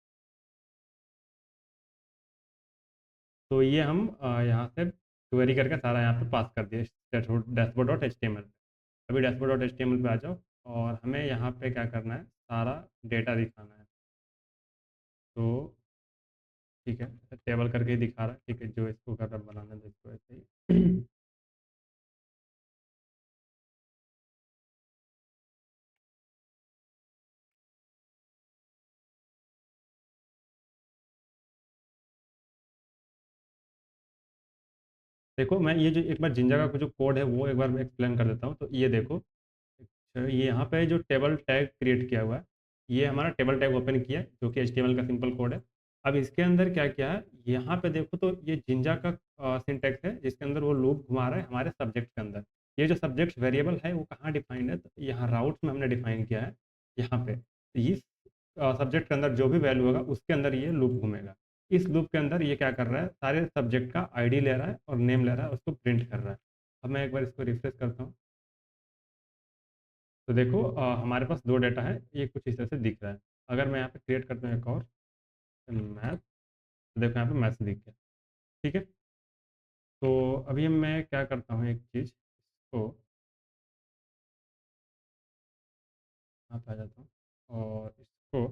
तो ये हम यहाँ से क्वेरी करके सारा यहाँ पे पास कर दिए dashboard dot H T M L. अभी dashboard dot H T M L पे आ जाओ, और हमें यहाँ पे क्या करना है, सारा डेटा दिखाना है। तो ठीक है, टेबल करके ही दिखा रहा है, ठीक है, जो इसको कर रहा बनाना है इसको ऐसे ही। देखो, मैं ये जो एक बार जिंजा का जो कोड है वो एक बार मैं एक्सप्लेन कर देता हूँ। तो ये देखो, अच्छा, ये यहाँ पे जो टेबल टैग क्रिएट किया हुआ है, ये हमारा टेबल टैग ओपन किया है, जो कि HTML का सिंपल कोड है। अब इसके अंदर क्या क्या है, यहाँ पे देखो, तो ये जिंजा का सिंटैक्स है, जिसके अंदर वो लूप घुमा रहा है हमारे सब्जेक्ट के अंदर। ये जो सब्जेक्ट वेरिएबल है वो कहाँ डिफाइंड है, तो यहाँ राउट्स में हमने डिफाइन किया है। यहाँ पे तो इस सब्जेक्ट के अंदर जो भी वैल्यू होगा उसके अंदर ये लूप घूमेगा। इस लूप के अंदर ये क्या कर रहा है, सारे सब्जेक्ट का आईडी ले रहा है और नेम ले रहा है, उसको प्रिंट कर रहा है। अब मैं एक बार इसको रिफ्रेश करता हूँ। तो देखो, हमारे पास दो डेटा है, ये कुछ इस तरह से दिख रहा है। अगर मैं यहाँ पे क्रिएट करता हूँ एक और मैथ, तो देखो यहाँ पे मैथ्स दिख गया। ठीक है, तो अभी मैं क्या करता हूँ, एक चीज़ इसको यहाँ पे आ जाता हूँ, और इसको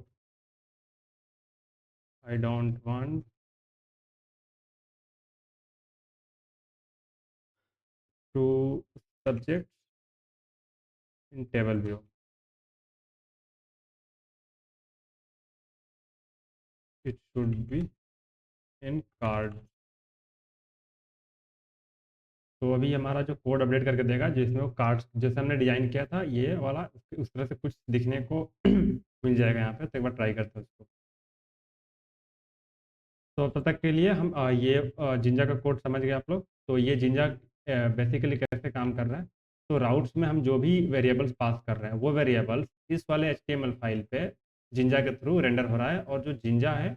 I don't want to subject in table view, it should be in card. तो अभी हमारा जो कोड अपडेट करके देगा, जिसमें वो कार्ड्स जैसे हमने डिजाइन किया था ये वाला, उस तरह से कुछ दिखने को मिल जाएगा यहाँ पे। तो एक बार ट्राई करते हैं उसको। तो तब तक के लिए हम ये जिंजा का कोड समझ गए आप लोग। तो ये जिंजा बेसिकली कैसे काम कर रहा है, तो राउट्स में हम जो भी वेरिएबल्स पास कर रहे हैं वो वेरिएबल्स इस वाले HTML फाइल पे जिंजा के थ्रू रेंडर हो रहा है, और जो जिंजा है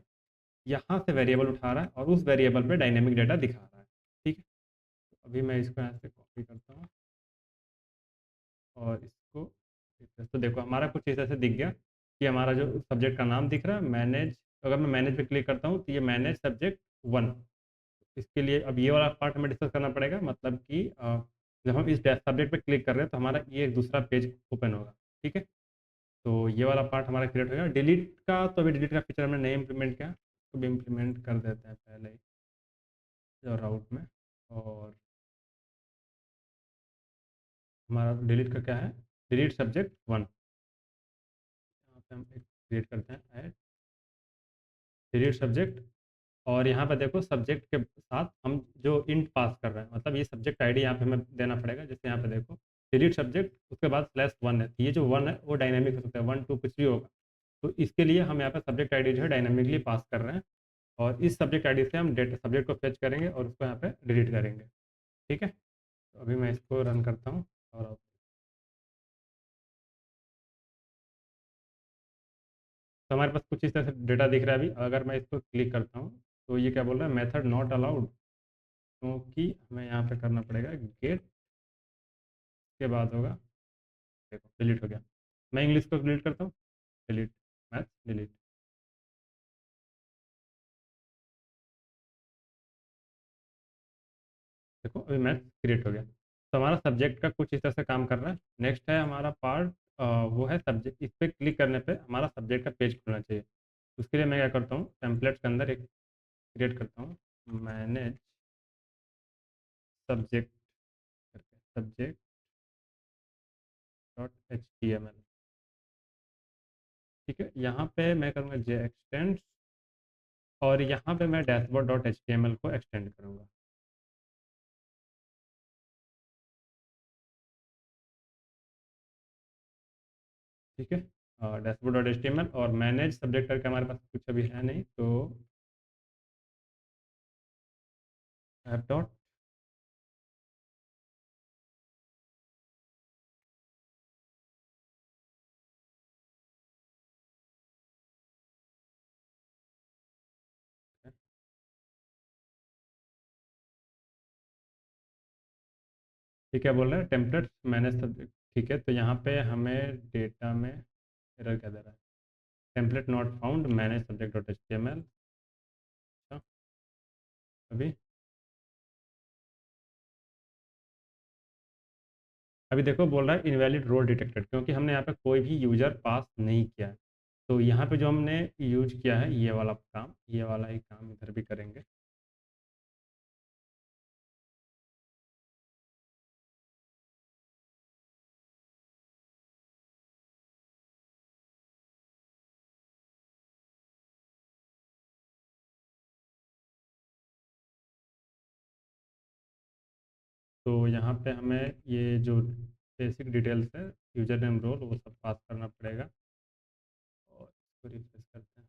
यहाँ से वेरिएबल उठा रहा है और उस वेरिएबल पे डायनेमिक डाटा दिखा रहा है। ठीक है, तो अभी मैं इसको यहाँ से कॉपी करता हूँ और इसको, तो देखो हमारा कुछ इस तरह से दिख गया कि हमारा जो सब्जेक्ट का नाम दिख रहा है मैनेज। अगर मैं मैनेज पे क्लिक करता हूँ तो ये मैनेज सब्जेक्ट 1। इसके लिए अब ये वाला पार्ट हमें डिस्कस करना पड़ेगा, मतलब कि जब हम इस सब्जेक्ट पे क्लिक कर रहे हैं तो हमारा ये एक दूसरा पेज ओपन होगा। ठीक है, तो ये वाला पार्ट हमारा क्रिएट हो गया। डिलीट का, तो अभी डिलीट का फीचर हमने नहीं इम्प्लीमेंट किया, तो भी इम्प्लीमेंट कर देते हैं पहले ही जो राउट में। और हमारा डिलीट का क्या है, डिलीट सब्जेक्ट 1। यहाँ पे हम एक क्रिएट करते हैं ऐड डिलीट सब्जेक्ट। और यहाँ पे देखो सब्जेक्ट के साथ हम जो इंट पास कर रहे हैं, मतलब ये सब्जेक्ट आईडी यहाँ पे हमें देना पड़ेगा। जैसे यहाँ पे देखो डिलीट सब्जेक्ट, उसके बाद /1 है, तो ये जो 1 है वो डायनेमिक हो सकता है, 1 2 कुछ भी होगा। तो इसके लिए हम यहाँ पे सब्जेक्ट आईडी जो है डायनेमिकली पास कर रहे हैं, और इस सब्जेक्ट आईडी से हम डेटा सब्जेक्ट को फेच करेंगे और उसको यहाँ पे डिलीट करेंगे। ठीक है, तो अभी मैं इसको रन करता हूँ। और तो हमारे पास कुछ इस तरह से डेटा दिख रहा है। अभी अगर मैं इसको क्लिक करता हूँ तो ये क्या बोल रहा है, मेथड नॉट अलाउड, क्योंकि हमें यहाँ पे करना पड़ेगा गेट के बाद होगा, देखो डिलीट हो गया। मैं इंग्लिश को डिलीट करता हूँ, डिलीट मैथ डिलीट। देखो अभी मैथ क्रिएट हो गया। तो हमारा सब्जेक्ट का कुछ इस तरह से काम कर रहा है। नेक्स्ट है हमारा पार्ट, वो है सब्जेक्ट। इस पर क्लिक करने पे हमारा सब्जेक्ट का पेज खुलना चाहिए। उसके लिए मैं क्या करता हूँ, टेम्पलेट्स के अंदर एक क्रिएट करता हूँ, मैनेज सब्जेक्ट करके, सब्जेक्ट .html। ठीक है, यहाँ पे मैं करूँगा जे एक्सटेंड और यहाँ पे मैं dashboard dot H T M l को एक्सटेंड करूँगा। ठीक है, dashboard dot H T M l और मैनेज सब्जेक्ट करके हमारे पास कुछ अभी है नहीं, तो ऐप डॉट। ठीक है, बोल रहे हैं टेम्पलेट मैनेज सब्जेक्ट। ठीक है, तो यहाँ पे हमें डेटा में एरर क्या दे रहा है, template not found manage subject dot H T M l. अच्छा, अभी अभी देखो बोल रहा है इनवैलिड रोल डिटेक्टेड, क्योंकि हमने यहाँ पे कोई भी यूजर पास नहीं किया है। तो यहाँ पे जो हमने यूज किया है ये वाला काम, ये वाला ही काम इधर भी करेंगे। तो यहाँ पे हमें ये जो बेसिक डिटेल्स है, यूजर नेम रोल, वो सब पास करना पड़ेगा। और इसको रिफ्रेश करते हैं।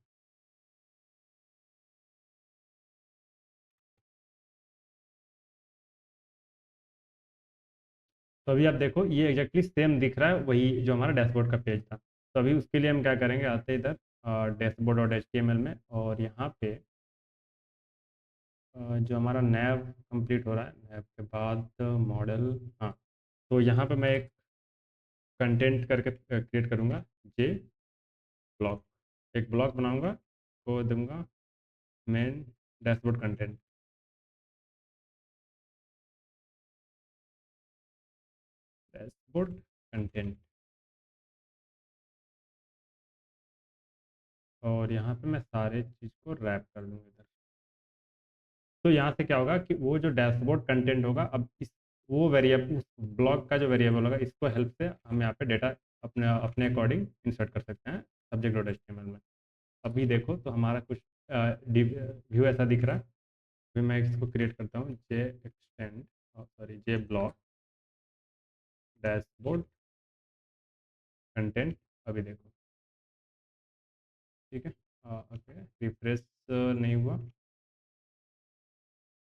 तो अभी आप देखो ये एग्जैक्टली सेम दिख रहा है, वही जो हमारा डैशबोर्ड का पेज था। तो अभी उसके लिए हम क्या करेंगे, आते हैं इधर dashboard dot H T M l में, और यहाँ पे जो हमारा नैव कंप्लीट हो रहा है, नैव के बाद मॉडल। हाँ, तो यहाँ पे मैं एक कंटेंट करके क्रिएट करूँगा, जे ब्लॉक, एक ब्लॉक बनाऊँगा, को दूंगा main dashboard content, dashboard content. और यहाँ पे मैं सारे चीज़ को रैप कर दूँगा इधर। तो यहाँ से क्या होगा कि वो जो डैशबोर्ड कंटेंट होगा, अब इस वो वेरिएबल, उस ब्लॉक का जो वेरिएबल होगा, इसको हेल्प से हम यहाँ पे डेटा अपने अपने अकॉर्डिंग इंसर्ट कर सकते हैं सब्जेक्ट डॉट एचटीएमएल में। अभी देखो तो हमारा कुछ व्यू ऐसा दिख रहा है। अभी मैं इसको क्रिएट करता हूँ, J extend, sorry J block dashboard content. अभी देखो, ठीक है, ओके, रिफ्रेश नहीं हुआ।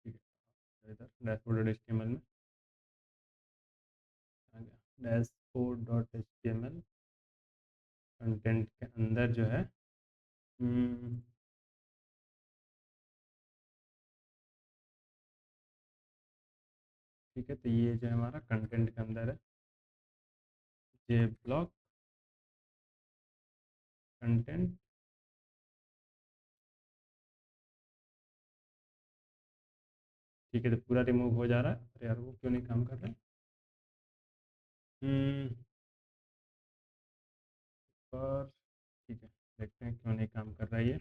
ठीक है, इधर डैशबोर्ड डॉट एचटीएमएल में आ गया, डैशबोर्ड डॉट एचटीएमएल कंटेंट के अंदर जो है, हम्म, ठीक है, तो ये जो है हमारा कंटेंट के अंदर है, ये ब्लॉक कंटेंट। ठीक है, तो पूरा रिमूव हो जा रहा है। अरे यार, वो क्यों नहीं काम कर रहा है? हम्म, पर ठीक है, देखते हैं क्यों नहीं काम कर रहा है ये।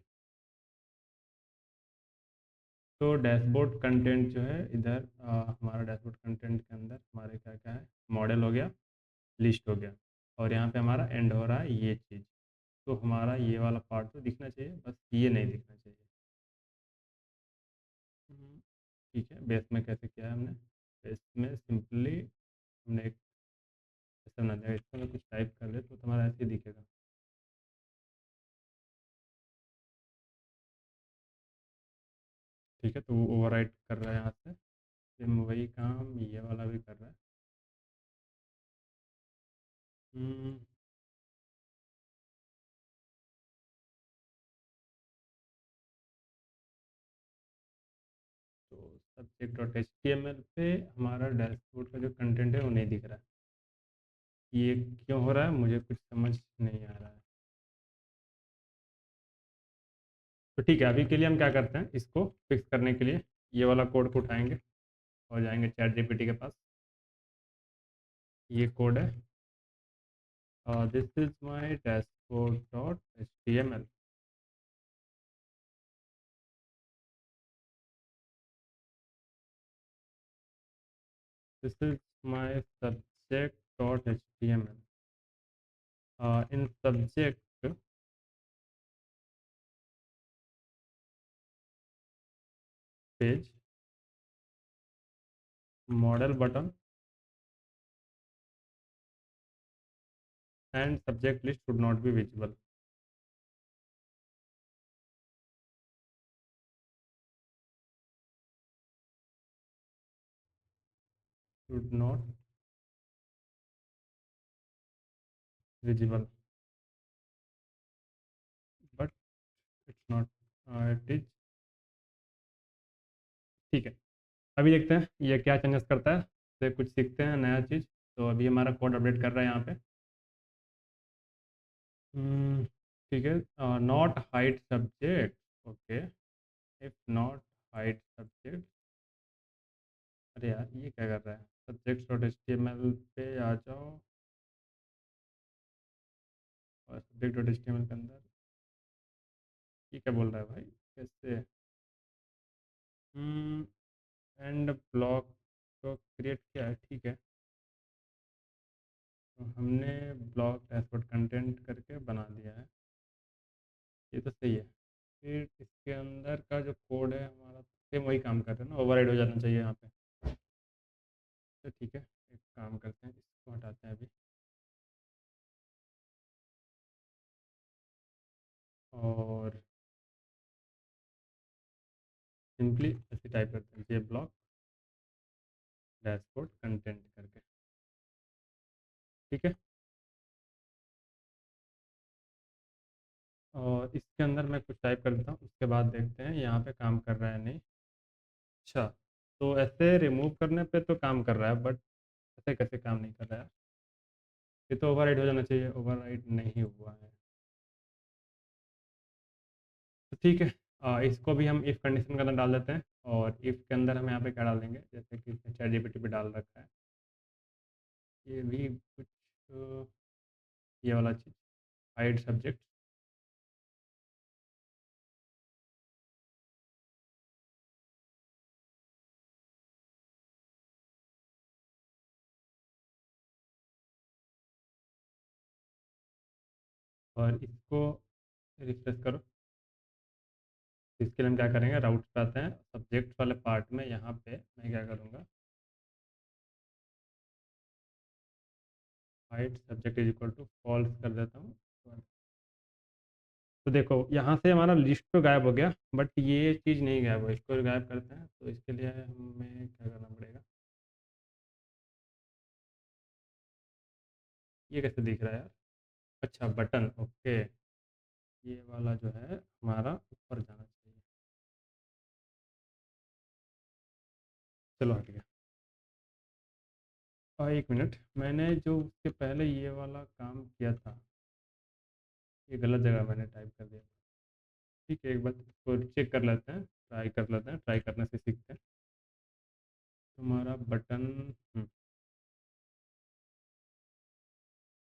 तो डैशबोर्ड कंटेंट जो है इधर, हमारा डैशबोर्ड कंटेंट के अंदर हमारे क्या क्या है, मॉडल हो गया, लिस्ट हो गया, और यहाँ पे हमारा एंड हो रहा है ये चीज़। तो हमारा ये वाला पार्ट तो दिखना चाहिए, बस ये नहीं दिखना चाहिए। हम्म, ठीक है, बेस में कैसे किया है हमने, बेस में सिंपली हमने एक ऐसा बना दिया, इसको मैं कुछ टाइप कर ले तो तुम्हारा ऐसे ही दिखेगा। ठीक है, तो वो ओवरराइट कर रहा है यहाँ से, सेम वही काम ये वाला भी कर रहा है। हम्म, तो subject dot H T M L पे हमारा डैशबोर्ड का जो कंटेंट है वो नहीं दिख रहा है। ये क्यों हो रहा है, मुझे कुछ समझ नहीं आ रहा है। तो ठीक है, अभी के लिए हम क्या करते हैं, इसको फिक्स करने के लिए ये वाला कोड को उठाएंगे और जाएंगे चैट जीपीटी के पास। ये कोड है, this is my dashboard dot H T M l. This is my subject dot H T M l. In subject page model button and subject list should not be visible. Should not visible but it's not, it is. ठीक है, अभी देखते हैं ये क्या changes करता है, तो कुछ सीखते हैं नया चीज़। तो अभी हमारा कोड अपडेट कर रहा है यहाँ पे। ठीक है, not hide subject. Okay, if not hide subject. अरे यार ये क्या कर रहा है, subject dot H T M L पे आ जाओ और subject dot H T M l के अंदर ये क्या बोल रहा है भाई, कैसे। एंड ब्लॉक को क्रिएट किया है, ठीक है। तो हमने ब्लॉक डैशबोर्ड कंटेंट करके बना दिया है, ये तो सही है। फिर इसके अंदर का जो कोड है हमारा सेम वही काम कर रहा है ना, ओवरराइड हो जाना चाहिए यहाँ पे। तो ठीक है, एक काम करते हैं, इसको हटाते हैं अभी और सिंपली ऐसे टाइप करते हैं, ये ब्लॉक डैशबोर्ड कंटेंट करके। ठीक है, और इसके अंदर मैं कुछ टाइप कर देता हूँ, उसके बाद देखते हैं यहाँ पे काम कर रहा है नहीं। अच्छा, तो ऐसे रिमूव करने पे तो काम कर रहा है, बट ऐसे कैसे काम नहीं कर रहा है। ये तो ओवरराइड हो जाना चाहिए, ओवरराइड नहीं हुआ है। तो ठीक है, इसको भी हम इफ़ कंडीशन के अंदर डाल देते हैं, और इफ़ के अंदर हम यहाँ पे क्या डाल देंगे, जैसे कि इसने चैट जीपीटी पे डाल रखा है ये भी कुछ, ये वाला चीज़ हाइड सब्जेक्ट। और इसको रिफ्रेश करो। तो इसके लिए हम क्या करेंगे, राउट्स पे आते हैं, सब्जेक्ट वाले पार्ट में यहाँ पे मैं क्या करूँगा, hide subject is equal to false कर देता हूँ। तो देखो यहाँ से हमारा लिस्ट तो गायब हो गया, बट ये चीज़ नहीं गायब हो, इसको गायब करते हैं। तो इसके लिए हमें क्या करना पड़ेगा, ये कैसे दिख रहा है यार। अच्छा, बटन, ओके, ये वाला जो है हमारा ऊपर जाना चाहिए। चलो हट गया। और एक मिनट, मैंने जो उसके पहले ये वाला काम किया था, ये गलत जगह मैंने टाइप कर दिया। ठीक है, एक बार इसको चेक कर लेते हैं, ट्राई कर लेते हैं, ट्राई करने से सीखते हैं। तुम्हारा बटन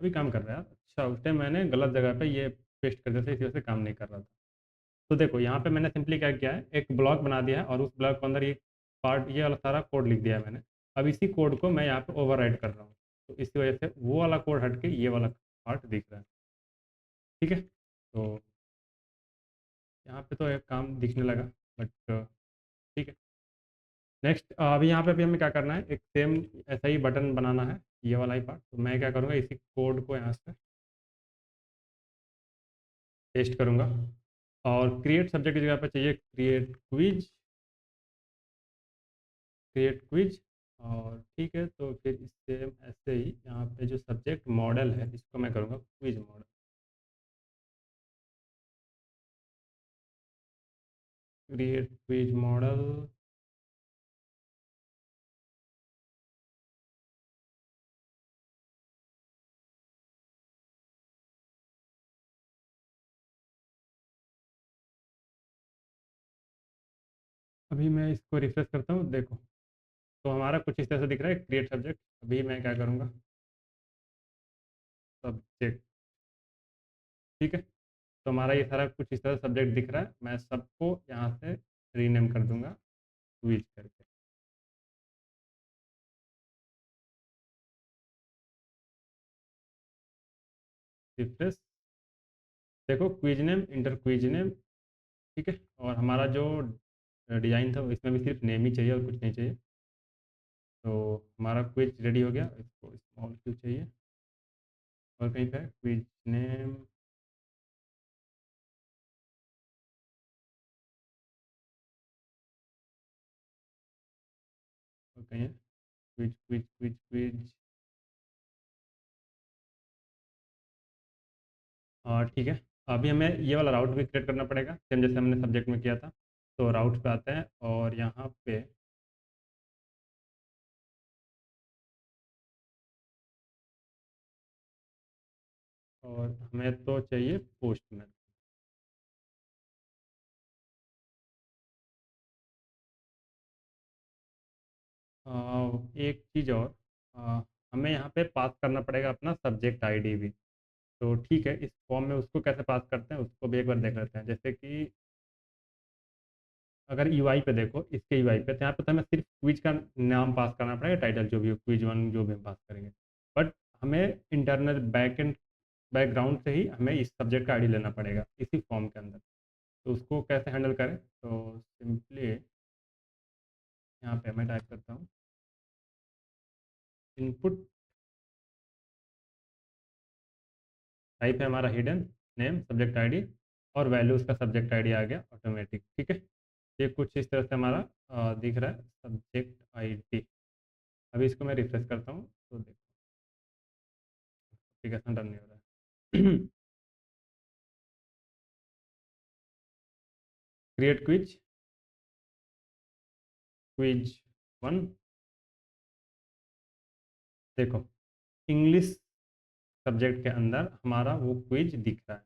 अभी काम कर रहा है यार। अच्छा, उस टाइम मैंने गलत जगह पे ये पेस्ट कर दिया था, इसी वजह से काम नहीं कर रहा था। तो देखो यहाँ पे मैंने सिंपली क्या किया है, एक ब्लॉक बना दिया है और उस ब्लॉक के अंदर ये पार्ट, ये वाला सारा कोड लिख दिया है मैंने। अब इसी कोड को मैं यहाँ पे ओवरराइड कर रहा हूँ, तो इसी वजह से वो वाला कोड हट के ये वाला पार्ट दिख रहा है। ठीक है, तो यहाँ पे तो एक काम दिखने लगा, बट ठीक है। नेक्स्ट, अभी यहाँ पे भी हमें क्या करना है, एक सेम ऐसा ही बटन बनाना है, ये वाला ही पार्ट। तो मैं क्या करूँगा, इसी कोड को यहाँ से पेस्ट करूँगा, और क्रिएट सब्जेक्ट की जगह पे चाहिए क्रिएट क्विज। और ठीक है, तो फिर इससे ऐसे ही यहाँ पे जो सब्जेक्ट मॉडल है इसको मैं करूँगा quiz model. Create quiz model. अभी मैं इसको रिफ्रेश करता हूँ, देखो तो हमारा कुछ इस तरह से दिख रहा है, क्रिएट सब्जेक्ट। अभी मैं क्या करूँगा, सब्जेक्ट। ठीक है, तो हमारा ये सारा कुछ इस तरह सब्जेक्ट दिख रहा है, मैं सबको यहाँ से रीनेम कर दूंगा क्विज करके। रिफ्रेश, देखो quiz name, inter quiz name. ठीक है, और हमारा जो डिज़ाइन था इसमें भी सिर्फ नेम ही चाहिए और कुछ नहीं चाहिए। तो हमारा क्विज रेडी हो गया, इसको स्मॉल क्यू चाहिए और कहीं पे क्विज नेम। और कहीं है क्विज क्विज क्विज क्विज। ठीक है। अभी हमें ये वाला राउट भी क्रिएट करना पड़ेगा, सेम जैसे हमने सब्जेक्ट में किया था। तो राउट पे आते हैं और यहाँ पे और हमें तो चाहिए पोस्टमैन। एक चीज़ और, अ, हमें यहाँ पे पास करना पड़ेगा अपना सब्जेक्ट आईडी भी। तो ठीक है, इस फॉर्म में उसको कैसे पास करते हैं उसको भी एक बार देख लेते हैं। जैसे कि अगर यूआई पे देखो, इसके यूआई पे, तो यहाँ पे तो हमें सिर्फ क्विज का नाम पास करना पड़ेगा, टाइटल जो भी हो, क्विज वन जो भी हम पास करेंगे। बट हमें इंटरनल बैकग्राउंड से ही हमें इस सब्जेक्ट का आईडी लेना पड़ेगा इसी फॉर्म के अंदर। तो उसको कैसे हैंडल करें, तो सिंपली यहाँ पे मैं टाइप करता हूँ इनपुट, टाइप है हमारा हिडन, नेम सब्जेक्ट आईडी, और वैल्यू उसका सब्जेक्ट आईडी आ गया ऑटोमेटिक। ठीक है, ये कुछ इस तरह से हमारा दिख रहा है सब्जेक्ट आईडी। अभी इसको मैं रिफ्रेश करता हूँ तो देखो एप्लीकेशन रन नहीं हो रहा है। Create quiz, quiz one. देखो, इंग्लिश सब्जेक्ट के अंदर हमारा वो क्विज दिख रहा है।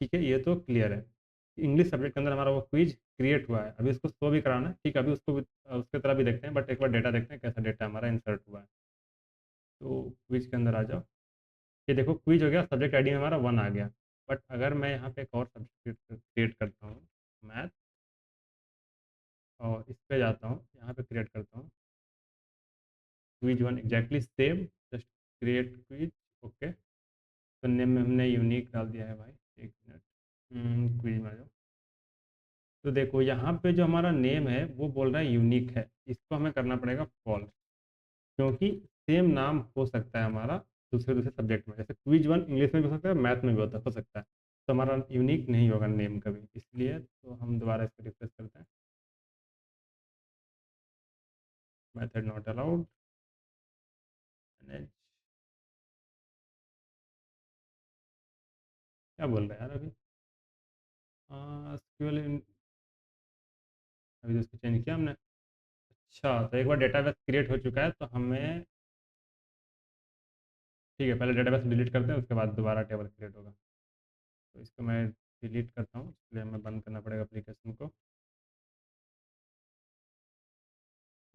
ठीक है, ये तो क्लियर है। इंग्लिश सब्जेक्ट के अंदर हमारा वो क्विज क्रिएट हुआ है। अभी उसको शो भी कराना है। ठीक है, अभी उसको उसके तरह भी देखते हैं, बट एक बार डेटा देखते हैं कैसा डेटा हमारा इंसर्ट हुआ है। तो क्विज के अंदर आ जाओ। ये देखो क्विज हो गया, सब्जेक्ट आईडी में हमारा वन आ गया। बट अगर मैं यहाँ पे एक और सब्जेक्ट क्रिएट करता हूँ, मैथ, और इस पे जाता हूँ, यहाँ पे क्रिएट करता हूँ quiz one, exactly same, just create quiz. Okay, तो नेम में हमने यूनिक डाल दिया है भाई। एक मिनट, क्विज में आ जाओ। तो देखो यहाँ पे जो हमारा नेम है वो बोल रहा है यूनिक है, इसको हमें करना पड़ेगा फॉल्स। क्योंकि सेम नाम हो सकता है हमारा दूसरे दूसरे सब्जेक्ट में, जैसे क्विज वन इंग्लिश में भी हो सकता है, मैथ में भी हो सकता है। तो हमारा यूनिक नहीं होगा नेम कभी, इसलिए तो हम दोबारा इसको रिफ्रेश करते हैं। Method not allowed, manage. क्या बोल रहा है यार अभी? एसक्यूएल, अभी तो इसको चेंज किया हमने। अच्छा, तो एक बार डेटाबेस क्रिएट हो चुका है तो हमें, ठीक है, पहले डेटाबेस डिलीट करते हैं, उसके बाद दोबारा टेबल क्रिएट होगा। तो इसको मैं डिलीट करता हूँ, इसलिए हमें बंद करना पड़ेगा एप्लीकेशन को।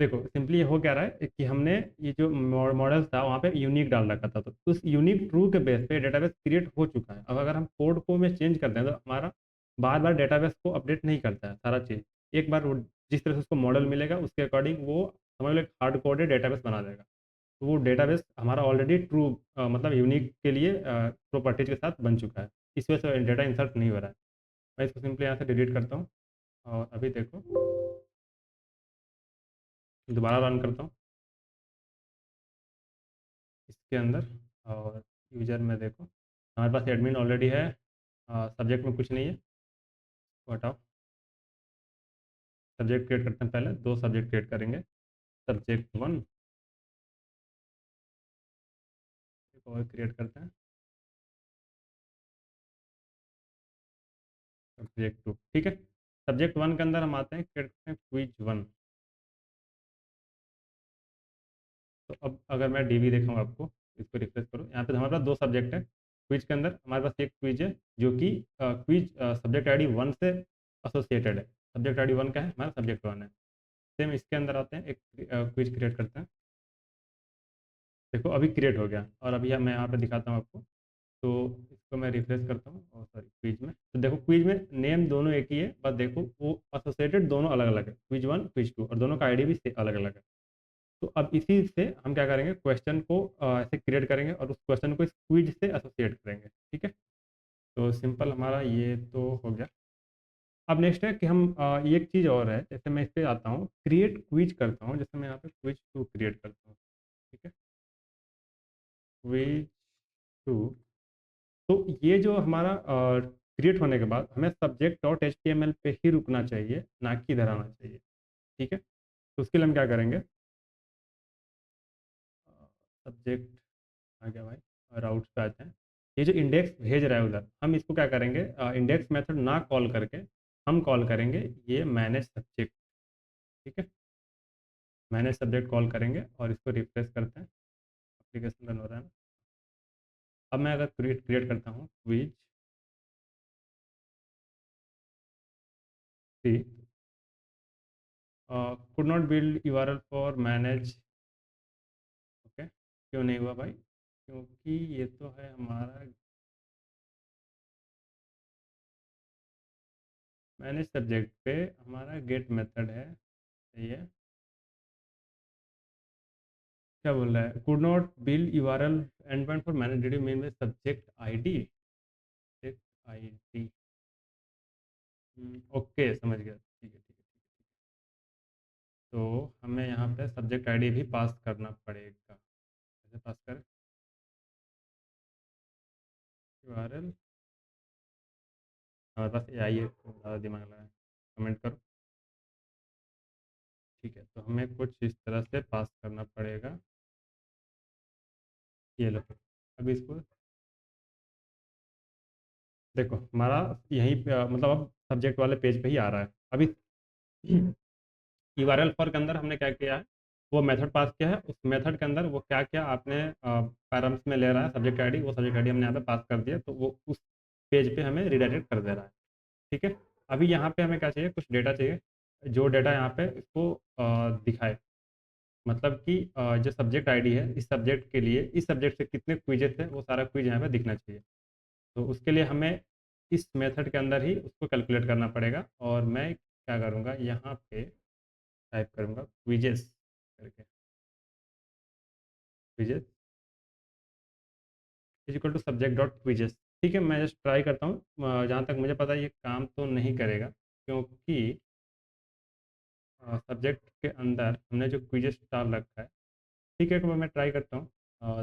देखो सिंपली हो क्या रहा है कि हमने ये जो मॉडल था वहाँ पे यूनिक डाल रखा था, तो उस यूनिक ट्रू के बेस पे डेटाबेस क्रिएट हो चुका है। अब अगर हम कोड को में चेंज करते हैं तो हमारा बार बार डेटाबेस को अपडेट नहीं करता है सारा चीज़। एक बार जिस तरह से उसको मॉडल मिलेगा उसके अकॉर्डिंग वो समझ लो हार्ड कोडेड डेटाबेस बना देगा। तो वो डेटाबेस हमारा ऑलरेडी ट्रू, मतलब यूनिक के लिए प्रॉपर्टीज के साथ बन चुका है। इस वजह से डेटा इंसर्ट नहीं हो रहा है। मैं इसको सिंपली यहाँ से डिलीट करता हूँ और अभी देखो दोबारा रन करता हूँ इसके अंदर। और यूजर में देखो हमारे पास एडमिन ऑलरेडी है, सब्जेक्ट में कुछ नहीं है। तो हटाओ, सब्जेक्ट क्रिएट करते हैं, पहले दो सब्जेक्ट क्रिएट करेंगे, सब्जेक्ट वन, एक और क्रिएट करते हैं सब्जेक्ट टू। ठीक है, सब्जेक्ट वन के अंदर हम आते हैं, क्रिएट करते हैं क्विज वन। तो अब अगर मैं डीबी दिखाऊँ आपको, इसको रिफ्रेश करो, यहाँ पे हमारे पास दो सब्जेक्ट है। क्विज के अंदर हमारे पास एक क्विज है जो कि क्विज सब्जेक्ट आईडी वन से एसोसिएटेड है। सब्जेक्ट आईडी वन का है, हमारा सब्जेक्ट वन है। सेम इसके अंदर आते हैं, एक क्विज क्रिएट करते हैं। देखो अभी क्रिएट हो गया और अभी मैं यहाँ पे दिखाता हूँ आपको। तो इसको मैं रिफ्रेश करता हूँ, और सॉरी क्विज में, तो देखो क्विज में नेम दोनों एक ही है, बस देखो वो एसोसिएटेड दोनों अलग अलग है, क्विज वन क्विज टू, और दोनों का आईडी भी अलग अलग है। तो अब इसी से हम क्या करेंगे, क्वेश्चन को ऐसे क्रिएट करेंगे और उस क्वेश्चन को इस क्विज से एसोसिएट करेंगे। ठीक है, तो सिंपल हमारा ये तो हो गया। अब नेक्स्ट है कि हम ये एक चीज़ और है, जैसे मैं इस पे आता हूँ, क्रिएट क्विज करता हूँ, जैसे मैं यहाँ पे क्विज टू क्रिएट करता हूँ। ठीक है, क्विज टू। तो ये जो हमारा क्रिएट होने के बाद हमें subject dot H T M L पे ही रुकना चाहिए, ना कि इधर आना चाहिए। ठीक है, तो उसके लिए हम क्या करेंगे, सब्जेक्ट आ गया भाई, राउट्स पे आते हैं। ये जो इंडेक्स भेज रहा है उधर, हम इसको क्या करेंगे, इंडेक्स मेथड ना कॉल करके हम कॉल करेंगे ये मैनेज सब्जेक्ट। ठीक है, मैनेज सब्जेक्ट कॉल करेंगे और इसको रिफ्रेश करते हैं। एप्लीकेशन रन हो रहा है ना। अब मैं अगर क्रिएट क्रिएट करता हूँ quiz three, could not build URL for manage. Okay, क्यों नहीं हुआ भाई, क्योंकि ये तो है हमारा मैनेज सब्जेक्ट पे हमारा गेट मेथड है। सही है, क्या बोल रहा है, could not build URL and point for manage, did you mean by subject ID, subject ID. Okay, समझ गया, ठीक है ठीक है। तो हमें यहाँ पे सब्जेक्ट आईडी भी पास करना पड़ेगा। कैसे पास करें, यूआरएल, हमारे पास ए आई है तो ज़्यादा दिमाग लगा, कमेंट करो। ठीक है, तो हमें कुछ इस तरह से पास करना पड़ेगा। ये लो, अभी इसको देखो, हमारा यहीं पे मतलब अब सब्जेक्ट वाले पेज पे ही आ रहा है अभी। यूआरएल फॉर के अंदर हमने क्या किया है, वो मेथड पास किया है, उस मेथड के अंदर वो क्या क्या आपने पैरम्स में ले रहा है सब्जेक्ट आईडी, वो सब्जेक्ट आईडी हमने यहाँ पे पास कर दिया, तो वो उस पेज पे हमें रिडायरेक्ट कर दे रहा है। ठीक है, अभी यहाँ पे हमें क्या चाहिए, कुछ डेटा चाहिए, जो डेटा यहाँ पे इसको दिखाए, मतलब कि जो सब्जेक्ट आईडी है, इस सब्जेक्ट के लिए इस सब्जेक्ट से कितने क्विजेस है वो सारा क्विज यहाँ पे दिखना चाहिए। तो उसके लिए हमें इस मेथड के अंदर ही उसको कैलकुलेट करना पड़ेगा, और मैं क्या करूँगा, यहाँ पे टाइप करूँगा क्विजेस करके, quizzes is equal to subject dot quizzes. ठीक है, मैं जस्ट ट्राई करता हूँ, जहाँ तक मुझे पता है ये काम तो नहीं करेगा, क्योंकि सब्जेक्ट के अंदर हमने जो क्विजेस डाल रखा है। ठीक है, तो मैं ट्राई करता हूँ,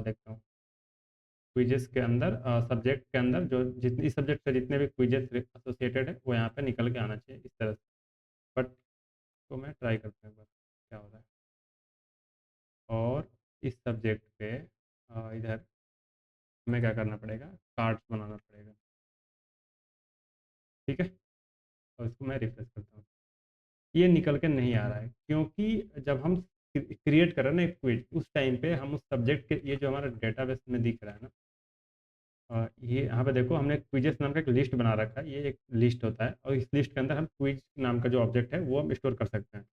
देखता हूँ क्विजेस के अंदर, सब्जेक्ट के अंदर जो जितनी सब्जेक्ट से जितने भी क्विजेस एसोसिएटेड है वो यहाँ पे निकल के आना चाहिए इस तरह से। बट तो मैं ट्राई करता हूँ एक बार क्या हो रहा है, और इस सब्जेक्ट पे इधर हमें क्या करना पड़ेगा, कार्ड्स बनाना पड़ेगा। ठीक है, और इसको मैं रिफ्रेश करता हूँ, ये निकल के नहीं आ रहा है, क्योंकि जब हम क्रिएट कर रहे हैं ना एक क्विज, उस टाइम पे हम उस सब्जेक्ट के, ये जो हमारा डेटाबेस में दिख रहा है ना, ये यहाँ पे देखो हमने क्विजेस नाम का एक लिस्ट बना रखा है, ये एक लिस्ट होता है, और इस लिस्ट के अंदर हम क्विज नाम का जो ऑब्जेक्ट है वो हम स्टोर कर सकते हैं।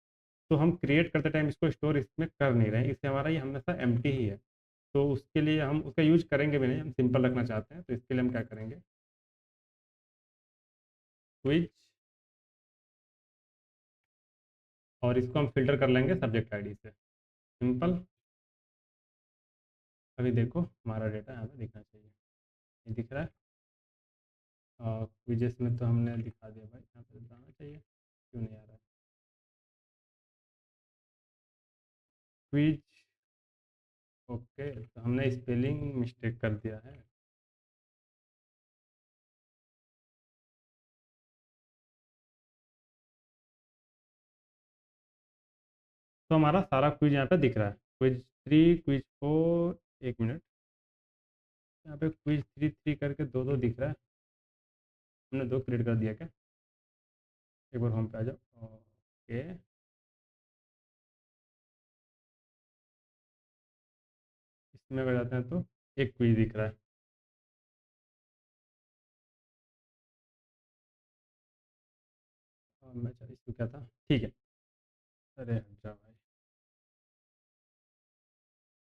तो हम क्रिएट करते टाइम इसको स्टोर इसमें कर नहीं रहे हैं, इससे हमारा ये हमेशा एम्प्टी ही है। तो उसके लिए हम उसका यूज करेंगे भी नहीं, हम सिंपल रखना चाहते हैं, तो इसके लिए हम क्या करेंगे, क्विज, और इसको हम फिल्टर कर लेंगे सब्जेक्ट आईडी से, सिंपल। अभी देखो हमारा डेटा यहाँ पे दिखना चाहिए, ये दिख रहा है, क्विजेस में तो हमने दिखा दिया भाई, यहाँ पे दिखाना चाहिए, क्यों नहीं आ रहा है क्विज। ओके, तो हमने स्पेलिंग मिस्टेक कर दिया है। तो हमारा सारा क्विज यहाँ पे दिख रहा है, क्विज थ्री, क्विज फोर, एक मिनट, यहाँ पे क्विज थ्री थ्री करके दो दो दिख रहा है, हमने दो क्रिएट कर दिया क्या, एक बार होम पे आ जाओ। ओके, इसमें अगर जाते हैं तो एक क्विज दिख रहा है। मैं इसको क्या था, ठीक है, अरे हट जा भाई।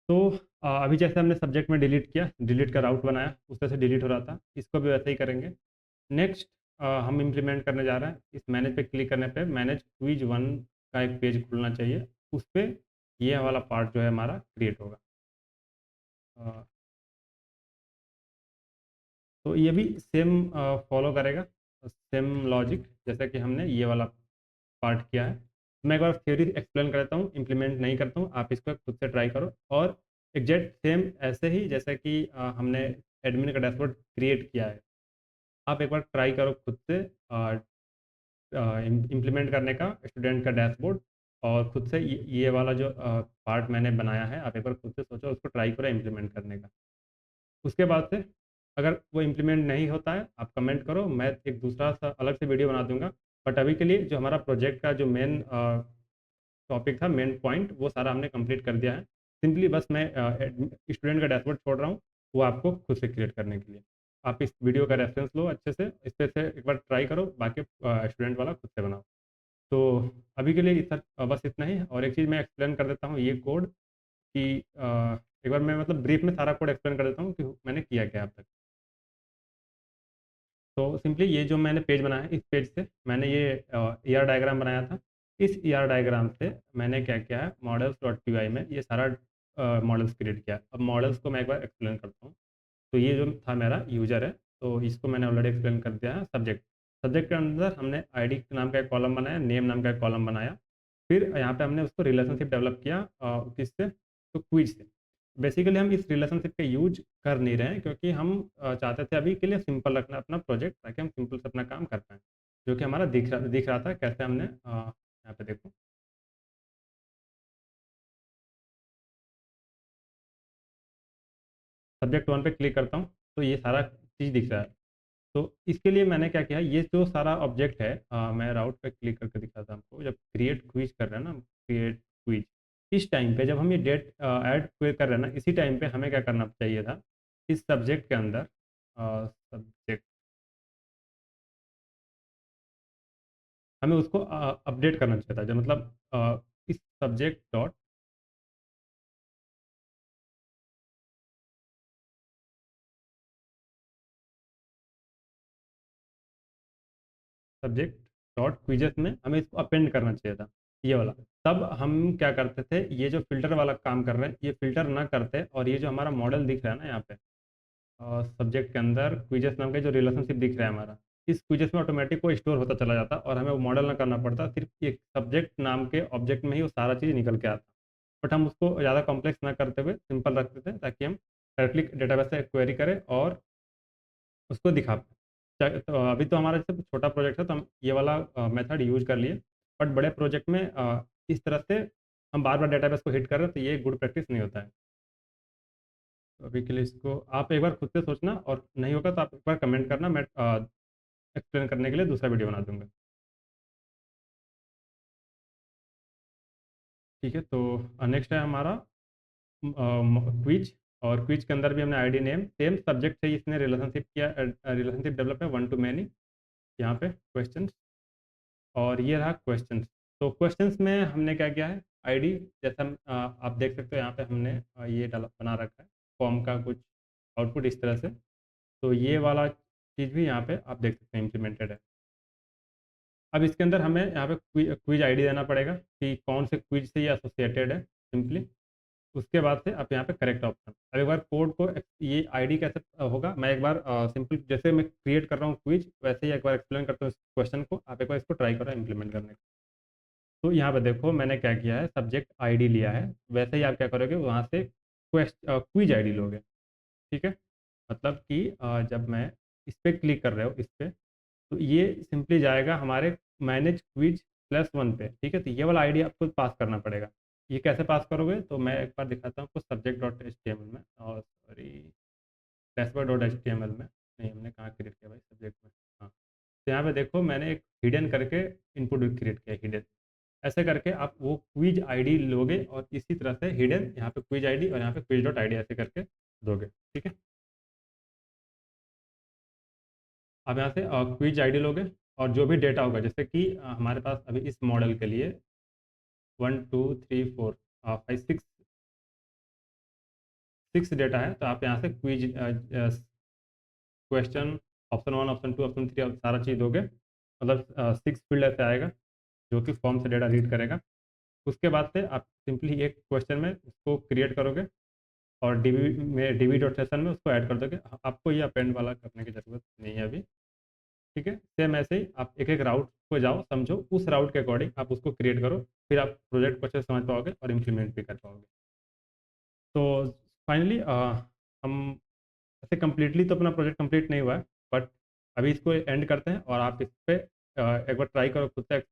तो अभी जैसे हमने सब्जेक्ट में डिलीट किया, डिलीट का राउट बनाया, उस तरह से डिलीट हो रहा था, इसको भी वैसे ही करेंगे। नेक्स्ट हम इम्प्लीमेंट करने जा रहे हैं, इस मैनेज पे क्लिक करने पे मैनेज क्विज वन का एक पेज खुलना चाहिए, उस पर ये वाला पार्ट जो है हमारा क्रिएट होगा। अ, तो ये भी सेम फॉलो करेगा, सेम लॉजिक। जैसा कि हमने ये वाला पार्ट किया है। मैं एक बार थ्योरी एक्सप्लेन कर देता हूँ, इम्प्लीमेंट नहीं करता हूँ, आप इसको खुद से ट्राई करो। और एग्जैक्ट सेम ऐसे ही जैसे कि हमने एडमिन का डैशबोर्ड क्रिएट किया है, आप एक बार ट्राई करो खुद से इम्प्लीमेंट करने का स्टूडेंट का डैशबोर्ड। और खुद से ये वाला जो पार्ट मैंने बनाया है, आप एक बार खुद से सोचो, उसको ट्राई करो इम्प्लीमेंट करने का। उसके बाद से अगर वो इम्प्लीमेंट नहीं होता है, आप कमेंट करो, मैं एक दूसरा सा अलग से वीडियो बना दूंगा। बट अभी के लिए जो हमारा प्रोजेक्ट का जो मेन टॉपिक था, मेन पॉइंट, वो सारा हमने कंप्लीट कर दिया है। सिंपली बस मैं स्टूडेंट का डैशबोर्ड छोड़ रहा हूँ, वो आपको खुद से क्रिएट करने के लिए। आप इस वीडियो का रेफरेंस लो अच्छे से, इस पे से एक बार ट्राई करो, बाकी स्टूडेंट वाला खुद से बनाओ। तो अभी के लिए बस इतना ही। और एक चीज़ मैं एक्सप्लेन कर देता हूँ ये कोड कि एक बार मैं मतलब ब्रीफ में सारा कोड एक्सप्लेन कर देता हूँ कि मैंने किया क्या अब तक। तो सिंपली ये जो मैंने पेज बनाया है, इस पेज से मैंने ये ई आर डायग्राम बनाया था। इस ई आर डायग्राम से मैंने क्या किया है, मॉडल्स डॉट पी वाई में ये सारा मॉडल्स क्रिएट किया। अब मॉडल्स को मैं एक बार एक्सप्लेन करता हूँ। तो ये जो था मेरा यूजर है, तो इसको मैंने ऑलरेडी एक्सप्लेन कर दिया है। सब्जेक्ट, सब्जेक्ट के अंदर हमने आईडी नाम का एक कॉलम बनाया, नेम नाम का एक कॉलम बनाया। फिर यहाँ पे हमने उसको रिलेशनशिप डेवलप किया किससे, तो क्विज से। बेसिकली हम इस रिलेशनशिप का यूज कर नहीं रहे हैं, क्योंकि हम चाहते थे अभी के लिए सिंपल रखना अपना प्रोजेक्ट, ताकि हम सिंपल से अपना काम कर पाएँ। जो कि हमारा दिख रहा था कैसे हमने यहाँ पे देखो, सब्जेक्ट वन पे क्लिक करता हूँ, तो ये सारा चीज़ दिख रहा है। तो इसके लिए मैंने क्या किया, ये जो सारा ऑब्जेक्ट है, मैं राउट पे क्लिक करके दिखाता हूँ आपको। जब क्रिएट क्विज कर रहे हैं ना, क्रिएट क्विज, इस टाइम पे जब हम ये डेट ऐड कर रहे हैं ना, इसी टाइम पे हमें क्या करना चाहिए था, इस सब्जेक्ट के अंदर सब्जेक्ट, हमें उसको अपडेट करना चाहिए था। जो मतलब इस subject dot, subject dot quizzes में हमें इसको अपेंड करना चाहिए था, ये वाला। तब हम क्या करते थे, ये जो फिल्टर वाला काम कर रहे हैं, ये फिल्टर ना करते, और ये जो हमारा मॉडल दिख रहा है ना यहाँ पे सब्जेक्ट के अंदर, क्विजेस नाम का जो रिलेशनशिप दिख रहा है हमारा, इस क्विजेस में ऑटोमेटिक वो स्टोर होता चला जाता, और हमें वो मॉडल ना करना पड़ता, सिर्फ एक सब्जेक्ट नाम के ऑब्जेक्ट में ही वो सारा चीज़ निकल के आता। बट हम उसको ज़्यादा कॉम्प्लेक्स ना करते हुए सिंपल रखते थे, ताकि हम डायरेक्टली डेटाबेस से क्वेरी करें और उसको दिखा पाएँ। तो अभी तो हमारा जैसे छोटा प्रोजेक्ट है, तो हम ये वाला मेथड यूज कर लिए। बट बड़े प्रोजेक्ट में इस तरह से हम बार बार डेटाबेस को हिट कर रहे हैं, तो ये गुड प्रैक्टिस नहीं होता है। तो अभी के लिए इसको आप एक बार खुद से सोचना, और नहीं होगा तो आप एक बार कमेंट करना, मैं एक्सप्लेन करने के लिए दूसरा वीडियो बना दूंगा। ठीक है, तो नेक्स्ट है हमारा क्विज। और क्विज के अंदर भी हमने आईडी नेम सेम सब्जेक्ट से इसने रिलेशनशिप किया, रिलेशनशिप डेवलप है वन टू मैनी, यहाँ पे क्वेश्चन। और ये रहा क्वेश्चंस। तो क्वेश्चंस में हमने क्या किया है, आईडी, जैसा आप देख सकते हो यहाँ पे हमने ये डाला बना रखा है फॉर्म का कुछ आउटपुट इस तरह से। तो ये वाला चीज़ भी यहाँ पे आप देख सकते हैं इम्प्लीमेंटेड है। अब इसके अंदर हमें यहाँ पे क्विज आईडी देना पड़ेगा कि कौन से क्विज से ये एसोसिएटेड है, सिंपली। उसके बाद से आप यहाँ पे करेक्ट ऑप्शन। अब एक बार कोड को ये आईडी कैसे होगा, मैं एक बार सिंपल जैसे मैं क्रिएट कर रहा हूँ क्विज, वैसे ही एक बार एक्सप्लेन करता हूँ इस क्वेश्चन को, आप एक बार इसको ट्राई करो इम्प्लीमेंट करने का। तो यहाँ पे देखो मैंने क्या किया है, सब्जेक्ट आईडी लिया है, वैसे ही आप क्या करोगे, वहाँ से क्विज आईडी लोगे। ठीक है, मतलब कि जब मैं इस पर क्लिक कर रहे हो, इस पर, तो ये सिंपली जाएगा हमारे मैनेज क्विज प्लस वन पे। ठीक है, तो ये वाला आईडी आपको पास करना पड़ेगा। ये कैसे पास करोगे, तो मैं एक बार दिखाता हूँ आपको subject dot H T M l में, और sorry, dashboard dot H T M l में नहीं, हमने कहाँ क्रिएट किया भाई, सब्जेक्ट में। हाँ, तो यहाँ पे देखो मैंने एक हिडन करके इनपुट क्रिएट किया, हिडन। ऐसे करके आप वो क्विज आईडी लोगे, और इसी तरह से हिडन यहाँ पे क्विज आईडी, और यहाँ पे क्विज डॉट आईडी ऐसे करके दोगे। ठीक है, आप यहाँ से क्विज आईडी लोगे, और जो भी डेटा होगा, जैसे कि हमारे पास अभी इस मॉडल के लिए 1 2 3 4 फाइव सिक्स सिक्स डेटा है, तो आप यहाँ से quiz question option one option two option three सारा चीज़ दोगे, मतलब सिक्स फील्ड ऐसे आएगा जो कि फॉर्म से डेटा रीड करेगा। उसके बाद से आप सिंपली एक क्वेश्चन में उसको क्रिएट करोगे, और डीबी डॉट सेशन में उसको ऐड कर दोगे। आपको ये अपेंड वाला करने की ज़रूरत नहीं है अभी। ठीक है, सेम ऐसे ही आप एक एक राउट को जाओ, समझो, उस राउट के अकॉर्डिंग आप उसको क्रिएट करो, फिर आप प्रोजेक्ट को अच्छे से समझ पाओगे और इम्प्लीमेंट भी कर पाओगे। तो फाइनली हम ऐसे कम्प्लीटली तो अपना प्रोजेक्ट कंप्लीट नहीं हुआ है, बट अभी इसको एंड करते हैं और आप इस पे एक बार ट्राई करो खुद से